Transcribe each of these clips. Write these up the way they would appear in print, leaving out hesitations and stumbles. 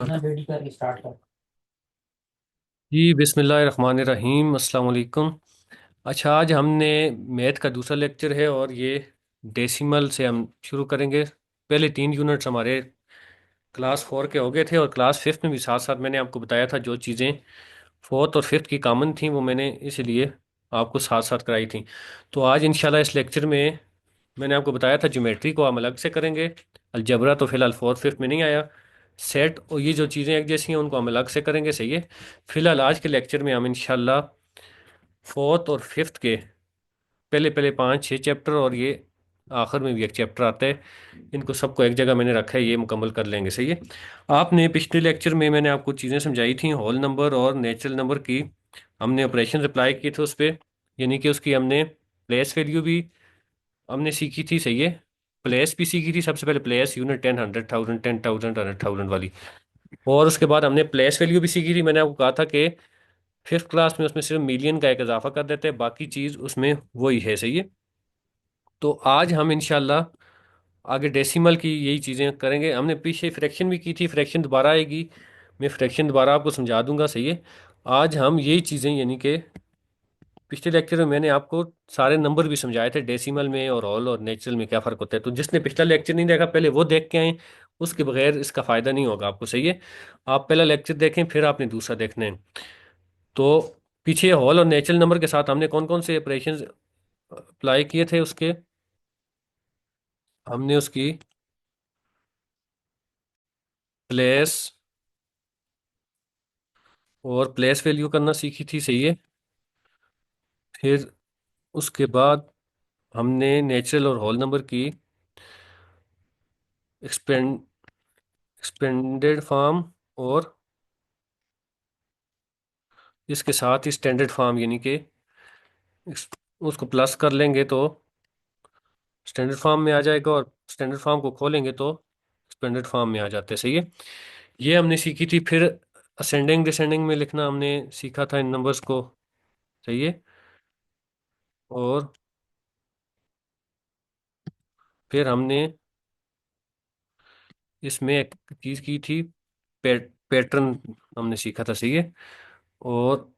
ना रेडी करके स्टार्ट कर। जी बिस्मिल्लाहिर्रहमानिर्रहीम अस्सलाम वालेकुम। अच्छा, आज हमने मैथ का दूसरा लेक्चर है और ये डेसिमल से हम शुरू करेंगे। पहले 3 यूनिट्स हमारे क्लास 4 के हो गए थे और क्लास 5 में भी साथ साथ मैंने आपको बताया था जो चीज़ें फोर्थ और फिफ्थ की कॉमन थी वो मैंने इसीलिए आपको साथ साथ कराई थी। तो आज इंशाल्लाह इस लेक्चर में मैंने आपको बताया था ज्योमेट्री को हम अलग से करेंगे। अलजबरा तो फिलहाल फोर्थ फिफ्थ में नहीं आया। सेट और ये जो चीज़ें एक जैसी हैं उनको हम अलग से करेंगे, सही है। फिलहाल आज के लेक्चर में हम इंशाल्लाह फोर्थ और फिफ्थ के पहले पहले 5 6 चैप्टर और ये आखिर में भी एक चैप्टर आता है, इनको सबको एक जगह मैंने रखा है, ये मुकम्मल कर लेंगे, सही है। आपने पिछले लेक्चर में मैंने आपको चीज़ें समझाई थी होल नंबर और नेचुरल नंबर की। हमने ऑपरेशन अप्लाई किए थे उस पर, यानी कि उसकी हमने प्लेस वैल्यू भी हमने सीखी थी, सही है। प्लेस भी सीखी थी सबसे पहले, प्लेस यूनिट 10 100 1000 10,000 100,000 वाली। और उसके बाद हमने प्लेस वैल्यू भी सीखी थी। मैंने आपको कहा था कि फिफ्थ क्लास में उसमें सिर्फ मिलियन का एक इजाफा कर देते हैं, बाकी चीज़ उसमें वही है, सही है। तो आज हम इंशाल्लाह आगे डेसिमल की यही चीज़ें करेंगे। हमने पीछे फ्रैक्शन भी की थी, फ्रैक्शन दोबारा आएगी, मैं फ्रैक्शन दोबारा आपको समझा दूंगा, सही है। आज हम यही चीज़ें यानी कि पिछले लेक्चर में मैंने आपको सारे नंबर भी समझाए थे, डेसिमल में और होल और नेचुरल में क्या फ़र्क होता है। तो जिसने पिछला लेक्चर नहीं देखा पहले वो देख के आए, उसके बगैर इसका फ़ायदा नहीं होगा आपको, सही है। आप पहला लेक्चर देखें फिर आपने दूसरा देखना है। तो पीछे होल और नेचुरल नंबर के साथ हमने कौन कौन से ऑपरेशन अप्लाई किए थे उसके, हमने उसकी प्लेस और प्लेस वैल्यू करना सीखी थी, सही है। फिर उसके बाद हमने नेचुरल और होल नंबर की एक्सपेंड एक्सपेंडेड फॉर्म और इसके साथ ही स्टैंडर्ड फॉर्म, यानी कि उसको प्लस कर लेंगे तो स्टैंडर्ड फॉर्म में आ जाएगा और स्टैंडर्ड फॉर्म को खोलेंगे तो स्टैंडर्ड फॉर्म में आ जाते हैं, सही है। ये हमने सीखी थी। फिर असेंडिंग डिसेंडिंग में लिखना हमने सीखा था इन नंबर्स को, सही है। और फिर हमने इसमें एक चीज़ की थी, पैटर्न हमने सीखा था, सही है। और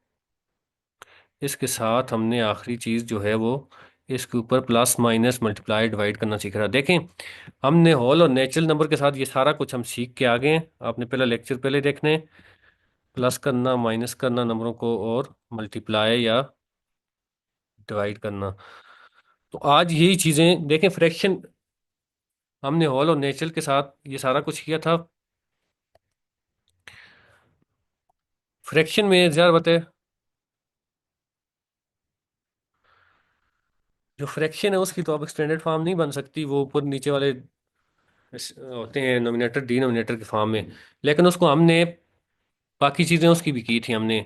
इसके साथ हमने आखिरी चीज़ जो है वो इसके ऊपर प्लस माइनस मल्टीप्लाई डिवाइड करना सीख रहा। देखें, हमने होल और नेचुरल नंबर के साथ ये सारा कुछ हम सीख के आ गए हैं। आपने पहला लेक्चर पहले देखने, प्लस करना माइनस करना नंबरों को और मल्टीप्लाई या डिवाइड करना। तो आज यही चीज़ें देखें, फ्रैक्शन हमने होल और नेचुरल के साथ ये सारा कुछ किया था। फ्रैक्शन में ज़रा बताए, जो फ्रैक्शन है उसकी तो अब स्टैंडर्ड फॉर्म नहीं बन सकती, वो ऊपर नीचे वाले होते हैं नोमिनेटर डिनोमिनेटर के फॉर्म में। लेकिन उसको हमने बाकी चीज़ें उसकी भी की थी। हमने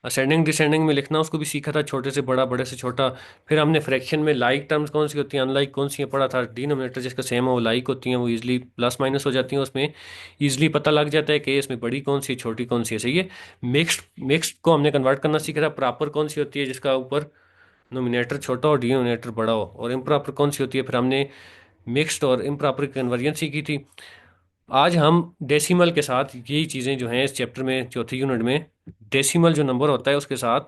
असेंडिंग डिसेंडिंग में लिखना उसको भी सीखा था, छोटे से बड़ा बड़े से छोटा। फिर हमने फ्रैक्शन में लाइक टर्म्स कौन सी होती हैं अनलाइक कौन सी है पढ़ा था। डिनोमिनेटर जिसका सेम है वो लाइक होती हैं, वो इजीली प्लस माइनस हो जाती हैं, उसमें इजीली पता लग जाता है कि इसमें बड़ी कौन सी है छोटी कौन सी है, सही है। मिक्स्ड मिक्स्ड को हमने कन्वर्ट करना सीखा था। प्रॉपर कौन सी होती है जिसका ऊपर नोमिनेटर छोटा हो डिनोमिनेटर बड़ा हो, और इम्प्रॉपर कौन सी होती है। फिर हमने मिक्स्ड और इम्प्रॉपर कन्वर्जन सीखी थी। आज हम डेसिमल के साथ यही चीज़ें जो हैं इस चैप्टर में चौथी यूनिट में, डेसिमल जो नंबर होता है उसके साथ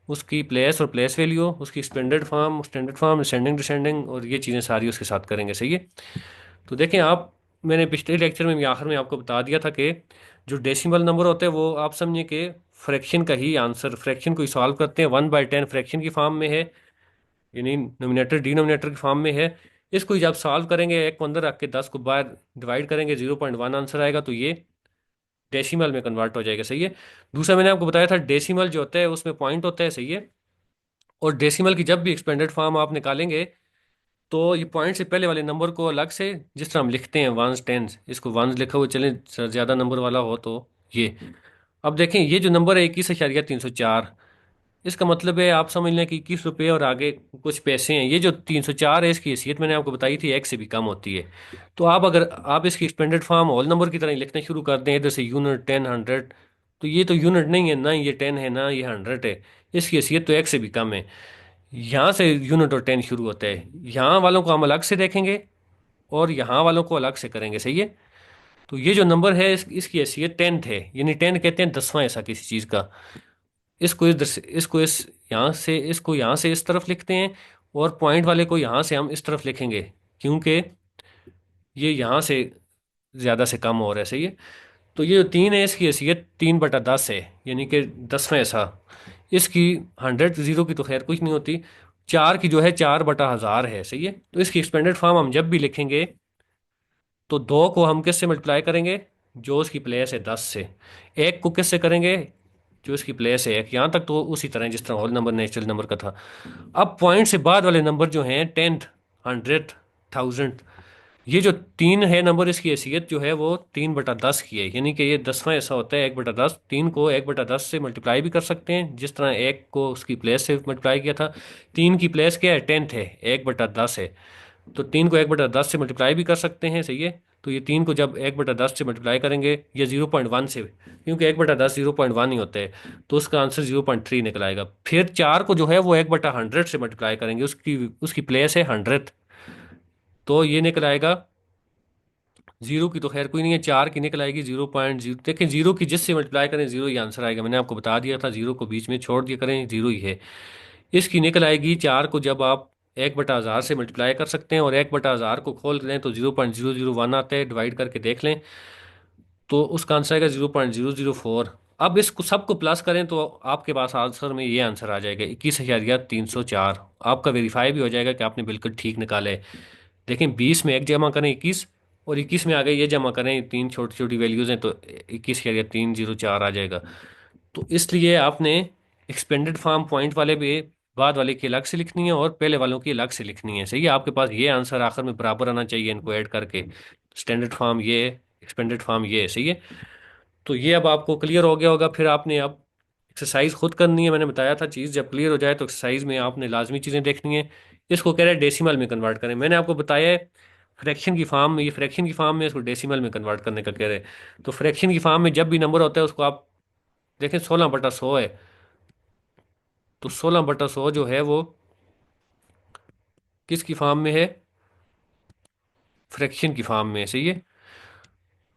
उसकी प्लेस और प्लेस वैल्यू, उसकी स्टैंडर्ड फॉर्म असेंडिंग डिसेंडिंग और ये चीज़ें सारी उसके साथ करेंगे, सही है। तो देखें आप, मैंने पिछले लेक्चर में भी आखिर में आपको बता दिया था कि जो डेसिमल नंबर होते हैं वो आप समझिए कि फ्रैक्शन का ही आंसर, फ्रैक्शन को ही सॉल्व करते हैं। 1/10 फ्रैक्शन की फॉर्म में है, यानी नोमिनेटर डिनोमिनेटर की फॉर्म में है। इसको ही जब सॉल्व करेंगे एक को अंदर रख के 10 को बाहर डिवाइड करेंगे 0.1 आंसर आएगा, तो ये डेसिमल में कन्वर्ट हो जाएगा, सही है। दूसरा मैंने आपको बताया था डेसिमल जो होता है उसमें पॉइंट होता है, सही है। और डेसिमल की जब भी एक्सपेंडेड फॉर्म आप निकालेंगे तो ये पॉइंट से पहले वाले नंबर को अलग से, जिस तरह हम लिखते हैं वंस टेंस, इसको वंस लिखा हुआ चले ज़्यादा नंबर वाला हो तो ये। अब देखें ये जो नंबर है 21,304, इसका मतलब है आप समझ लें कि 21 रुपये और आगे कुछ पैसे हैं। ये जो 304 है इसकी हैसियत मैंने आपको बताई थी एक से भी कम होती है। तो आप अगर आप इसकी एक्सपेंडेड फॉर्म होल नंबर की तरह ही लिखना शुरू कर दें, इधर से यूनिट 10 100, तो ये तो यूनिट नहीं है, ना ये 10 है ना ये 100 है, इसकी हैसियत तो एक से भी कम है। यहाँ से यूनिट और 10 शुरू होता है। यहाँ वालों को हम अलग से देखेंगे और यहाँ वालों को अलग से करेंगे, सही है। तो ये जो नंबर है इसकी हैसियत टेंथ है, यानी टेंथ कहते हैं दसवां ऐसा किसी चीज़ का। इसको इधर से, इसको इस यहाँ से, इसको यहाँ से इस तरफ लिखते हैं, और पॉइंट वाले को यहाँ से हम इस तरफ लिखेंगे, क्योंकि ये यहाँ से ज़्यादा से कम हो रहा है, सही है। तो ये जो तीन है इसकी हैसियत 3/10 है, यानी कि दसवें ऐसा। इसकी 100 की तो खैर कुछ नहीं होती। चार की जो है 4/1000 है, सही है। तो इसकी एक्सपेंडेड फॉर्म हम जब भी लिखेंगे तो दो को हम किससे मल्टीप्लाई करेंगे, जो उसकी प्लेस है 10 से। एक को किससे करेंगे, जो इसकी प्लेस है एक। यहाँ तक तो उसी तरह जिस तरह होल नंबर नेचुरल नंबर का था। अब पॉइंट से बाद वाले नंबर जो हैं, टेंथ, 100, 1000, ये जो तीन है नंबर, इसकी हैसियत जो है वो 3/10 की है, यानी कि ये दसवां ऐसा होता है 1/10। तीन को 1/10 से मल्टीप्लाई भी कर सकते हैं, जिस तरह एक को उसकी प्लेस से मल्टीप्लाई किया था। तीन की प्लेस क्या है, टेंथ है, 1/10 है। तो तीन को 1/10 से मल्टीप्लाई भी कर सकते हैं, सही है। तो ये तीन को जब 1/10 से मल्टीप्लाई करेंगे, या 0.1 से, क्योंकि 1/10 0.1 ही होता है, तो उसका आंसर 0.3 निकल आएगा। फिर चार को जो है वो 1/100 से मल्टीप्लाई करेंगे, उसकी उसकी प्लेस है 100, तो ये निकल आएगा। जीरो की तो खैर कोई नहीं है, चार की निकल आएगी 0.0। देखिए जीरो की जिससे मल्टीप्लाई करें जीरो ही आंसर आएगा, मैंने आपको बता दिया था, जीरो को बीच में छोड़ दिया करें, जीरो ही है। इसकी निकल आएगी, चार को जब आप 1/1000 से मल्टीप्लाई कर सकते हैं और 1/1000 को खोल लें तो 0.001 आता है, डिवाइड करके देख लें तो उसका आंसर आएगा 0.004। अब इसको सबको प्लस करें तो आपके पास आंसर में ये आंसर आ जाएगा 21,304। आपका वेरीफाई भी हो जाएगा कि आपने बिल्कुल ठीक निकाला है। देखें 20 में एक जमा करें 21, और 21 में आ गए ये जमा करें, तीन छोटी छोटी वैल्यूज हैं, तो 21,304 आ जाएगा। तो इसलिए आपने एक्सपेंडेड फार्म पॉइंट वाले भी बाद वाले की अलग से लिखनी है और पहले वालों की अलग से लिखनी है, सही है। आपके पास ये आंसर आखिर में बराबर आना चाहिए इनको ऐड करके। स्टैंडर्ड फार्म ये, एक्सपेंडेड फार्म ये, सही है। तो ये अब आपको क्लियर हो गया होगा। फिर आपने अब एक्सरसाइज खुद करनी है, मैंने बताया था चीज़ जब क्लियर हो जाए तो एक्सरसाइज में आपने लाजमी चीज़ें देखनी है। इसको कह रहे हैं डेसिमल में कन्वर्ट करें, मैंने आपको बताया है फ्रैक्शन की फॉर्म में, ये फ्रैक्शन की फॉर्म में इसको डेसिमल में कन्वर्ट करने का कह रहे हैं। तो फ्रैक्शन की फॉर्म में जब भी नंबर होता है उसको आप देखें, 16/100 है, तो 16/100 जो है वो किसकी फॉर्म में है, फ्रैक्शन की फॉर्म में है, सही है।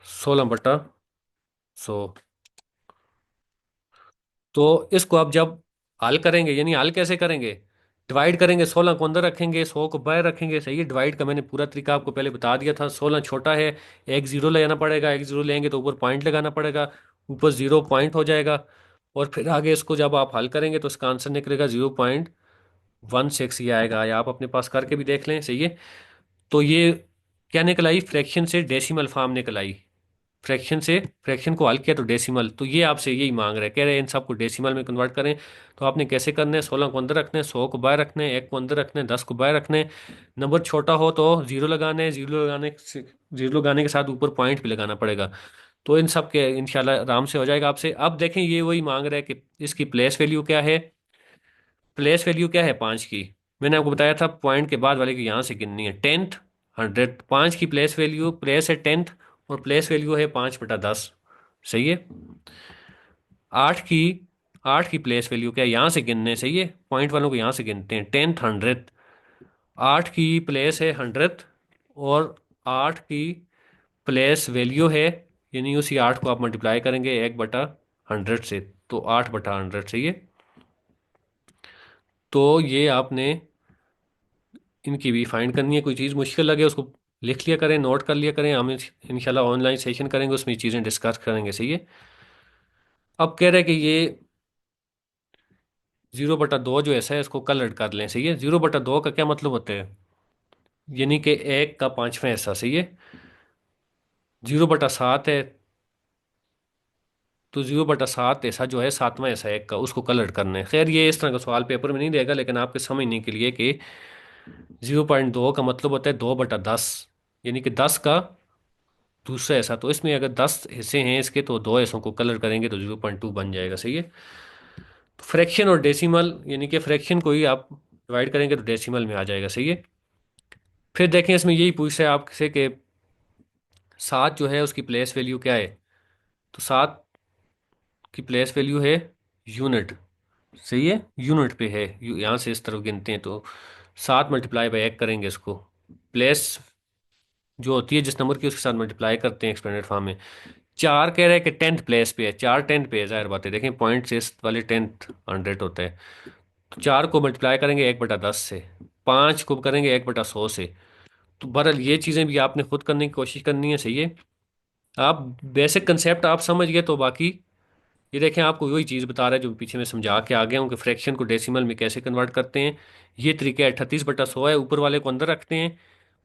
16/100। तो इसको आप जब हल करेंगे, यानी हल कैसे करेंगे, डिवाइड करेंगे, 16 को अंदर रखेंगे, 100 को बाहर रखेंगे, सही है। डिवाइड का मैंने पूरा तरीका आपको पहले बता दिया था। 16 छोटा है, एक जीरो ले जाना पड़ेगा, एक जीरो लेंगे तो ऊपर पॉइंट लगाना पड़ेगा, ऊपर जीरो पॉइंट हो जाएगा। और फिर आगे इसको जब आप हल करेंगे तो इसका आंसर निकलेगा 0.16, ये आएगा, या आप अपने पास करके भी देख लें, सही है। तो ये क्या निकल आई, फ्रैक्शन से डेसिमल फॉर्म निकल आई। फ्रैक्शन से फ्रैक्शन को हल किया तो डेसिमल, तो ये आपसे यही मांग रहा है, कह रहे हैं इन सबको डेसिमल में कन्वर्ट करें। तो आपने कैसे करना है, 16 को अंदर रखना है, 100 को बाहर रखना है, एक को अंदर रखना है, 10 को बाहर रखना है। नंबर छोटा हो तो जीरो लगाना है, जीरो लगाने के साथ ऊपर पॉइंट भी लगाना पड़ेगा। तो इन सब के इंशाल्लाह आराम से हो जाएगा आपसे। अब देखें ये वही मांग रहा है कि इसकी प्लेस वैल्यू क्या है। प्लेस वैल्यू क्या है 5 की, मैंने आपको बताया था पॉइंट के बाद वाले की यहाँ से गिननी है, टेंथ, 100। 5 की प्लेस वैल्यू, प्लेस है टेंथ, और प्लेस वैल्यू है 5/10, सही है। आठ की आठ की प्लेस वैल्यू क्या है, यहाँ से गिनने, सही है। पॉइंट वालों को यहाँ से गिनते हैं, टेंथ, 100। आठ की प्लेस है 100, और आठ की प्लेस वैल्यू है, यानी उसी आठ को आप मल्टीप्लाई करेंगे 1/100 से, तो 8/100, सही है। तो ये आपने इनकी भी फाइंड करनी है। कोई चीज़ मुश्किल लगे उसको लिख लिया करें, नोट कर लिया करें, हम इंशाल्लाह ऑनलाइन सेशन करेंगे उसमें चीज़ें डिस्कस करेंगे, सही है। अब कह रहे हैं कि ये 0/2 जो ऐसा है इसको कलर कर लें, सही है। 0/2 का क्या मतलब होता है, यानी कि एक का पांचवा ऐसा, सही है। 0/7 है, तो 0/7 ऐसा जो है सातवां ऐसा एक का, उसको कलर करना है। खैर ये इस तरह का सवाल पेपर में नहीं देगा, लेकिन आपके समझने के लिए कि 0.2 का मतलब होता है 2/10, यानी कि 10 का दूसरा ऐसा। तो इसमें अगर 10 हिस्से हैं इसके, तो दो हिस्सों को कलर करेंगे तो 0.2 बन जाएगा, सही है। तो फ्रैक्शन और डेसिमल, यानी कि फ्रैक्शन को ही आप डिवाइड करेंगे तो डेसिमल में आ जाएगा, सही है। फिर देखें इसमें यही पूछ रहा है आपसे कि सात जो है उसकी प्लेस वैल्यू क्या है। तो सात की प्लेस वैल्यू है यूनिट, सही है, यूनिट पे है। यहाँ से इस तरफ गिनते हैं तो 7 × 1 करेंगे इसको। प्लेस जो होती है जिस नंबर की उसके साथ मल्टीप्लाई करते हैं एक्सपेंडेड फॉर्म में। चार कह रहा है कि टेंथ प्लेस पे है, चार टेंथ पे है, जाहिर बात है, देखें पॉइंट से इस वाले टेंथ 100 होता है। तो चार को मल्टीप्लाई करेंगे 1/10 से, पाँच को करेंगे 1/100 से। तो बहरहाल ये चीज़ें भी आपने खुद करने की कोशिश करनी है, सही है। आप बेसिक कंसेप्ट आप समझ गए तो बाकी ये देखें आपको वही चीज़ बता रहा है जो पीछे मैं समझा के आ गया हूँ कि फ्रैक्शन को डेसिमल में कैसे कन्वर्ट करते हैं। ये तरीका 38/100 है, ऊपर वाले को अंदर रखते हैं,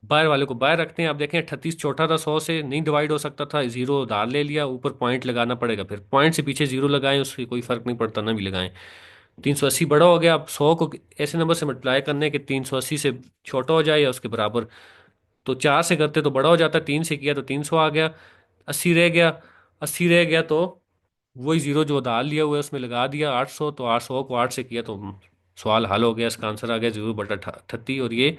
बाहर वाले को बाहर रखते हैं। आप देखें 38 छोटा था, 100 से नहीं डिवाइड हो सकता था, जीरो उधार ले लिया, ऊपर पॉइंट लगाना पड़ेगा, फिर पॉइंट से पीछे जीरो लगाएं, उससे कोई फर्क नहीं पड़ता, ना भी लगाएं। 380 बड़ा हो गया, अब 100 को ऐसे नंबर से मल्टीप्लाई करने के 380 से छोटा हो जाए या उसके बराबर। तो चार से करते तो बड़ा हो जाता, तीन से किया तो 300 आ गया। 80 रह गया, 80 रह गया तो वही जीरो जो उधार लिया हुआ है उसमें लगा दिया 800, तो 800 को 8 से किया तो सवाल हल हो गया, इसका आंसर आ गया 0/38। और ये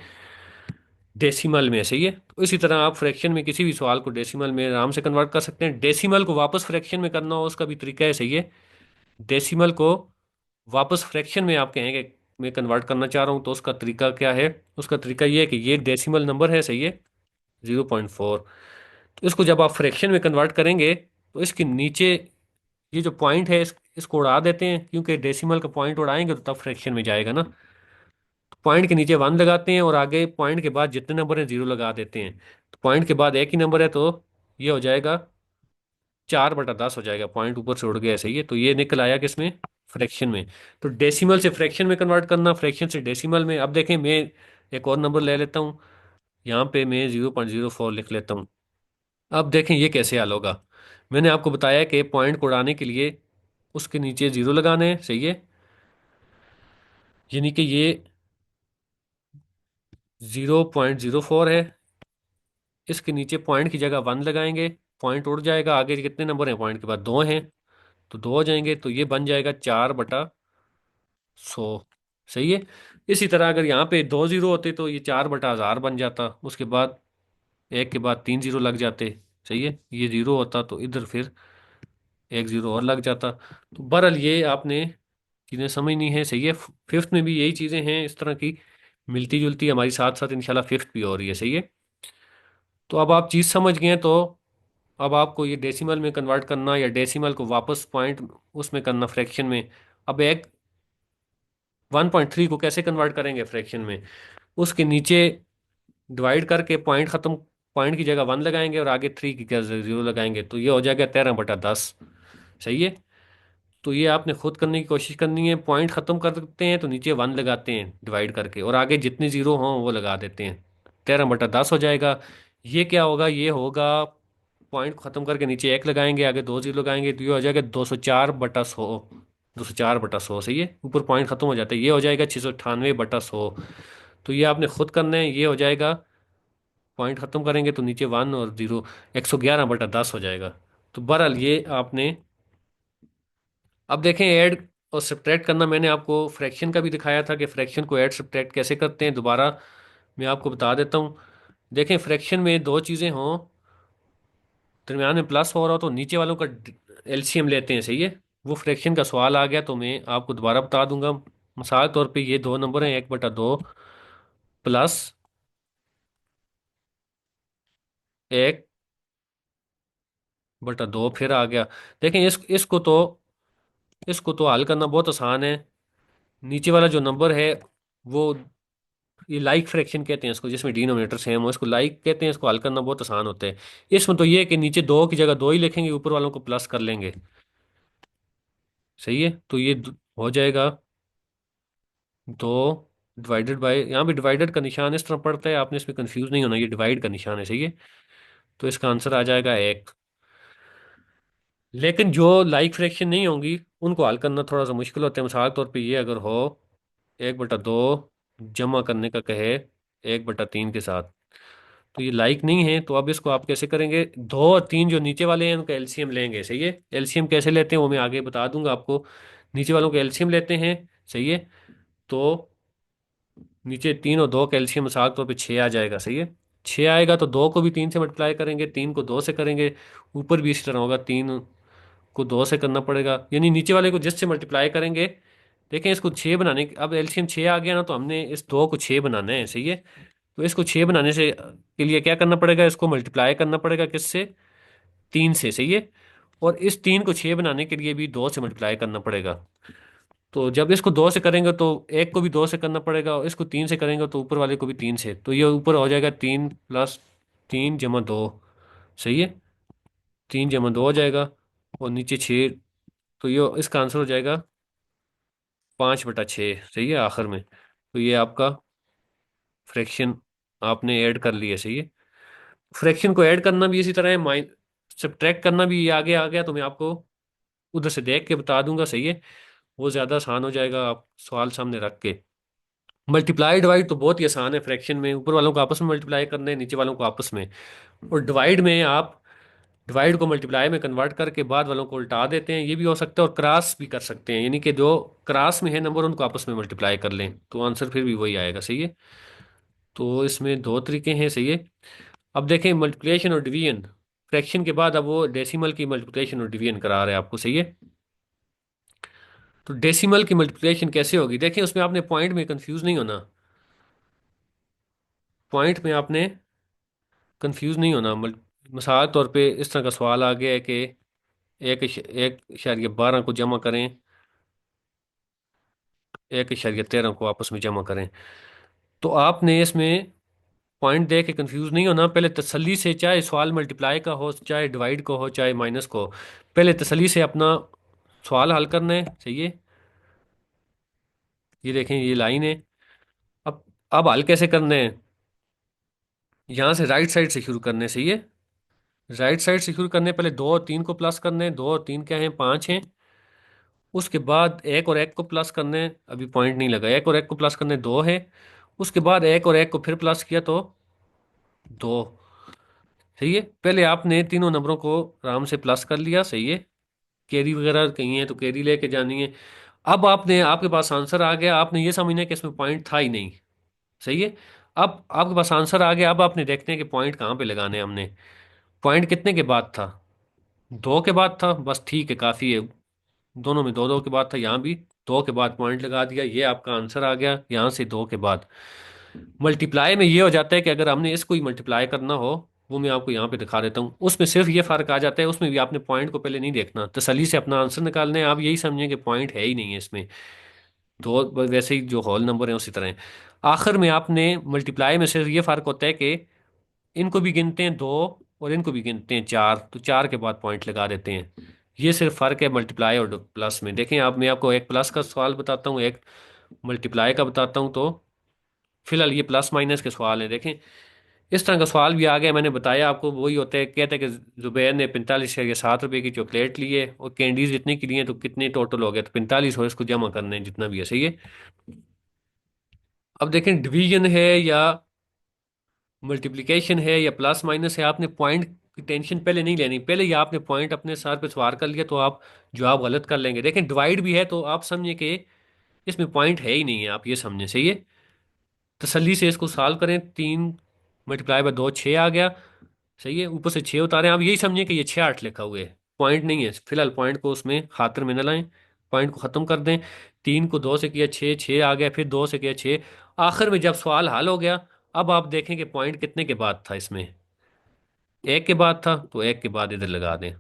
डेसिमल में, सही है। तो इसी तरह आप फ्रैक्शन में किसी भी सवाल को डेसिमल में आराम से कन्वर्ट कर सकते हैं। डेसिमल को वापस फ्रैक्शन में करना हो उसका भी तरीका है, सही है। डेसिमल को वापस फ्रैक्शन में आप कहेंगे मैं कन्वर्ट करना चाह रहा हूँ, तो उसका तरीका क्या है? उसका तरीका ये है कि ये डेसिमल नंबर है, सही है, 0.4। तो इसको जब आप फ्रैक्शन में कन्वर्ट करेंगे तो इसके नीचे ये जो पॉइंट है इसको उड़ा देते हैं, क्योंकि डेसिमल का पॉइंट उड़ाएंगे तो तब फ्रैक्शन में जाएगा ना। तो पॉइंट के नीचे वन लगाते हैं और आगे पॉइंट के बाद जितने नंबर हैं जीरो लगा देते हैं। तो पॉइंट के बाद एक ही नंबर है तो ये हो जाएगा 4/10 हो जाएगा, पॉइंट ऊपर से उड़ गया, सही है। तो ये निकल आया किसमें? फ्रैक्शन में। तो डेसिमल से फ्रैक्शन में कन्वर्ट करना, फ्रैक्शन से डेसिमल में। अब देखें मैं एक और नंबर ले लेता हूँ, यहाँ पे मैं 0.04 लिख लेता हूँ। अब देखें ये कैसे हल होगा। मैंने आपको बताया कि पॉइंट को उड़ाने के लिए उसके नीचे जीरो लगाने हैं, सही है। यानी कि ये 0.04 है, इसके नीचे पॉइंट की जगह वन लगाएंगे, पॉइंट उड़ जाएगा, आगे कितने नंबर हैं पॉइंट के बाद? दो हैं, तो दो हो जाएंगे, तो ये बन जाएगा 4/100, सही है। इसी तरह अगर यहाँ पे दो जीरो होते तो ये 4/1000 बन जाता, उसके बाद एक के बाद तीन जीरो लग जाते, सही है। ये जीरो होता तो इधर फिर एक जीरो और लग जाता। तो बहरहाल ये आपने चीज़ें समझनी है, सही है। फिफ्थ में भी यही चीज़ें हैं इस तरह की मिलती जुलती, हमारी साथ साथ इंशाल्लाह फिफ्थ भी हो रही है, सही है। तो अब आप चीज़ समझ गए हैं, तो अब आपको ये डेसिमल में कन्वर्ट करना या डेसिमल को वापस पॉइंट उसमें करना फ्रैक्शन में। अब एक 1.3 को कैसे कन्वर्ट करेंगे फ्रैक्शन में? उसके नीचे डिवाइड करके पॉइंट खत्म, पॉइंट की जगह वन लगाएंगे और आगे थ्री की जगह जीरो लगाएंगे, तो ये हो जाएगा 13/10, सही है। तो ये आपने खुद करने की कोशिश करनी है। पॉइंट खत्म करते हैं तो नीचे वन लगाते हैं डिवाइड करके, और आगे जितने जीरो हों वो लगा देते हैं, 13/10 हो जाएगा। ये क्या होगा? ये होगा पॉइंट खत्म करके नीचे एक लगाएंगे, आगे दो जीरो लगाएंगे, तो ये हो जाएगा 204/100, 204/100, सही है। ऊपर पॉइंट खत्म हो जाता है, ये हो जाएगा 698/100। तो ये आपने खुद करना है, ये हो जाएगा पॉइंट खत्म करेंगे तो नीचे वन और जीरो, 111/10 हो जाएगा। तो बहरहाल ये आपने, अब देखें ऐड और सब्ट्रैक्ट करना, मैंने आपको फ्रैक्शन का भी दिखाया था कि फ्रैक्शन को ऐड सब्ट्रैक्ट कैसे करते हैं, दोबारा मैं आपको बता देता हूँ। देखें फ्रैक्शन में दो चीज़ें हों, दरम्यान में प्लस हो रहा हो तो नीचे वालों का एलसीएम लेते हैं, सही है। वो फ्रैक्शन का सवाल आ गया तो मैं आपको दोबारा बता दूंगा। मिसाल तौर पे ये दो नंबर हैं, 1/2 प्लस 1/2 फिर आ गया। देखें इसको तो हल करना बहुत आसान है। नीचे वाला जो नंबर है वो, ये लाइक फ्रैक्शन कहते हैं इसको, जिसमें डिनोमिनेटर सेम हो, इसको लाइक कहते हैं। इसको हल करना बहुत आसान होता है। इसमें तो ये है कि नीचे दो की जगह दो ही लिखेंगे, ऊपर वालों को प्लस कर लेंगे, सही है। तो ये हो जाएगा दो डिवाइडेड बाय, यहाँ पे डिवाइडेड का निशान इस तरह पड़ता है, आपने इसमें कंफ्यूज नहीं होना, ये डिवाइड का निशान है, सही है। तो इसका आंसर आ जाएगा एक। लेकिन जो लाइक फ्रैक्शन नहीं होंगी उनको हल करना थोड़ा सा मुश्किल होता है। मिसाल तौर पे ये अगर हो 1/2 जमा करने का कहे 1/3 के साथ, तो ये लाइक नहीं है, तो अब इसको आप कैसे करेंगे? दो और तीन जो नीचे वाले हैं उनका एलसीएम लेंगे, सही है। एलसीएम कैसे लेते हैं वो मैं आगे बता दूंगा आपको। नीचे वालों का एलसीएम लेते हैं, सही है। तो नीचे तीन और दो का एलसीएम मिसाल तौर पे 6 आ जाएगा, सही है। 6 आएगा तो दो को भी तीन से मल्टीप्लाई करेंगे, तीन को दो से करेंगे, ऊपर भी इसी तरह होगा, तीन को दो से करना पड़ेगा, यानी नीचे वाले को जिससे मल्टीप्लाई करेंगे। देखें इसको 6 बनाने अब एलसीएम 6 आ गया ना, तो हमने इस दो को 6 बनाना है, सही है। तो इसको 6 बनाने से के लिए क्या करना पड़ेगा, इसको मल्टीप्लाई करना पड़ेगा किससे, 3 से, सही है। और इस 3 को 6 बनाने के लिए भी 2 से मल्टीप्लाई करना पड़ेगा। तो जब इसको 2 से करेंगे तो एक को भी 2 से करना पड़ेगा, और इसको 3 से करेंगे तो ऊपर वाले को भी 3 से। तो ये ऊपर हो जाएगा 3 + 3 = 2, सही है। 3 + 2 हो जाएगा, और नीचे 6। तो ये इसका आंसर हो जाएगा 5/6, सही है आखिर में। तो ये आपका फ्रैक्शन आपने ऐड कर लिया, सही है। फ्रैक्शन को ऐड करना भी इसी तरह है, माइन सब्ट्रैक्ट करना भी ये आगे आ गया तो मैं आपको उधर से देख के बता दूंगा, सही है। वो ज़्यादा आसान हो जाएगा आप सवाल सामने रख के। मल्टीप्लाई डिवाइड तो बहुत ही आसान है, फ्रैक्शन में ऊपर वालों को आपस में मल्टीप्लाई करना है, नीचे वालों को आपस में। और डिवाइड में आप डिवाइड को मल्टीप्लाई में कन्वर्ट करके बाद वालों को उल्टा देते हैं, ये भी हो सकता है। और क्रॉस भी कर सकते हैं, यानी कि जो क्रॉस में है नंबर उनको आपस में मल्टीप्लाई कर लें तो आंसर फिर भी वही आएगा, सही है। तो इसमें दो तरीके हैं, सही है। अब देखें मल्टीप्लिकेशन और डिवीजन, फ्रैक्शन के बाद अब वो डेसिमल की मल्टीप्लिकेशन और डिवीजन करा रहे हैं आपको, सही है। तो डेसिमल की मल्टीप्लिकेशन कैसे होगी, देखें उसमें आपने पॉइंट में कंफ्यूज नहीं होना। पॉइंट में आपने कंफ्यूज नहीं होना। मिसाल तौर पे इस तरह का सवाल आ गया है कि 1.12 को जमा करें, 1.13 को आपस में जमा करें। तो आपने इसमें पॉइंट दे के कंफ्यूज नहीं होना, पहले तसल्ली से, चाहे सवाल मल्टीप्लाई का हो, चाहे डिवाइड का हो, चाहे माइनस को, पहले तसल्ली से अपना सवाल हल करना है, सही है। ये देखें ये लाइन है। अब अब हल कैसे करने हैं, यहाँ से राइट साइड से शुरू करने, सही है। राइट साइड से शुरू करने, पहले 2 और 3 को प्लस करने, 2 और 3 क्या है, 5 हैं। उसके बाद 1 और 1 को प्लस करने, अभी पॉइंट नहीं लगा, 1 और 1 को प्लस करने 2 है। उसके बाद 1 और 1 को फिर प्लस किया तो 2, सही है। पहले आपने तीनों नंबरों को आराम से प्लस कर लिया, सही है। कैरी वगैरह कहीं है तो कैरी लेके जानी है। अब आपने आपके पास आंसर आ गया, आपने ये समझना है कि इसमें पॉइंट था ही नहीं, सही है। अब आपके पास आंसर आ गया, अब आपने देखते हैं कि पॉइंट कहाँ पे लगाने हैं हमने। पॉइंट कितने के बाद था, 2 के बाद था, बस ठीक है, काफ़ी है। दोनों में 2 2 के बाद था, यहाँ भी 2 के बाद पॉइंट लगा दिया, ये आपका आंसर आ गया यहाँ से 2 के बाद। मल्टीप्लाई में ये हो जाता है कि अगर हमने इसको ही मल्टीप्लाई करना हो, वो मैं आपको यहाँ पे दिखा देता हूँ, उसमें सिर्फ ये फर्क आ जाता है, उसमें भी आपने पॉइंट को पहले नहीं देखना, तसल्ली से अपना आंसर निकालना है। आप यही समझें कि पॉइंट है ही नहीं है इसमें, तो वैसे ही जो होल नंबर है उसी तरह है। आखिर में आपने मल्टीप्लाई में सिर्फ ये फर्क होता है कि इनको भी गिनते हैं 2 और इनको भी गिनते हैं 4, तो 4 के बाद पॉइंट लगा देते हैं। ये सिर्फ फर्क है मल्टीप्लाई और प्लस में। देखें आप, मैं आपको एक प्लस का सवाल बताता हूँ, एक मल्टीप्लाई का बताता हूँ। तो फिलहाल ये प्लस माइनस के सवाल हैं, देखें इस तरह का सवाल भी आ गया, मैंने बताया आपको, वही होता है, कहते हैं कि जुबैर ने 45 या 7 रुपए की चॉकलेट ली है और कैंडीज जितने की ली हैं तो कितने टोटल हो गए, तो 45 हो, इसको जमा करने हैं जितना भी है, सही है। अब देखें डिवीजन है या मल्टीप्लिकेशन है या प्लस माइनस है, आपने पॉइंट की टेंशन पहले नहीं लेनी। पहले ही आपने पॉइंट अपने सर पे सवार कर लिया तो आप जवाब गलत कर लेंगे। देखें डिवाइड भी है तो आप समझे कि इसमें पॉइंट है ही नहीं है, आप ये समझें, सही है। तसल्ली से इसको सॉल्व करें, 3 × 2 6 आ गया, सही है। ऊपर से 6 उतारें, आप यही समझिए कि ये 6 8 लिखा हुआ है, पॉइंट नहीं है। फिलहाल पॉइंट को उसमें खातिर में न लाएं, पॉइंट को ख़त्म कर दें। 3 को 2 से किया 6, 6 आ गया, फिर 2 से किया 6। आखिर में जब सवाल हल हो गया, अब आप देखें कि पॉइंट कितने के बाद था इसमें, 1 के बाद था, तो 1 के बाद इधर लगा दें,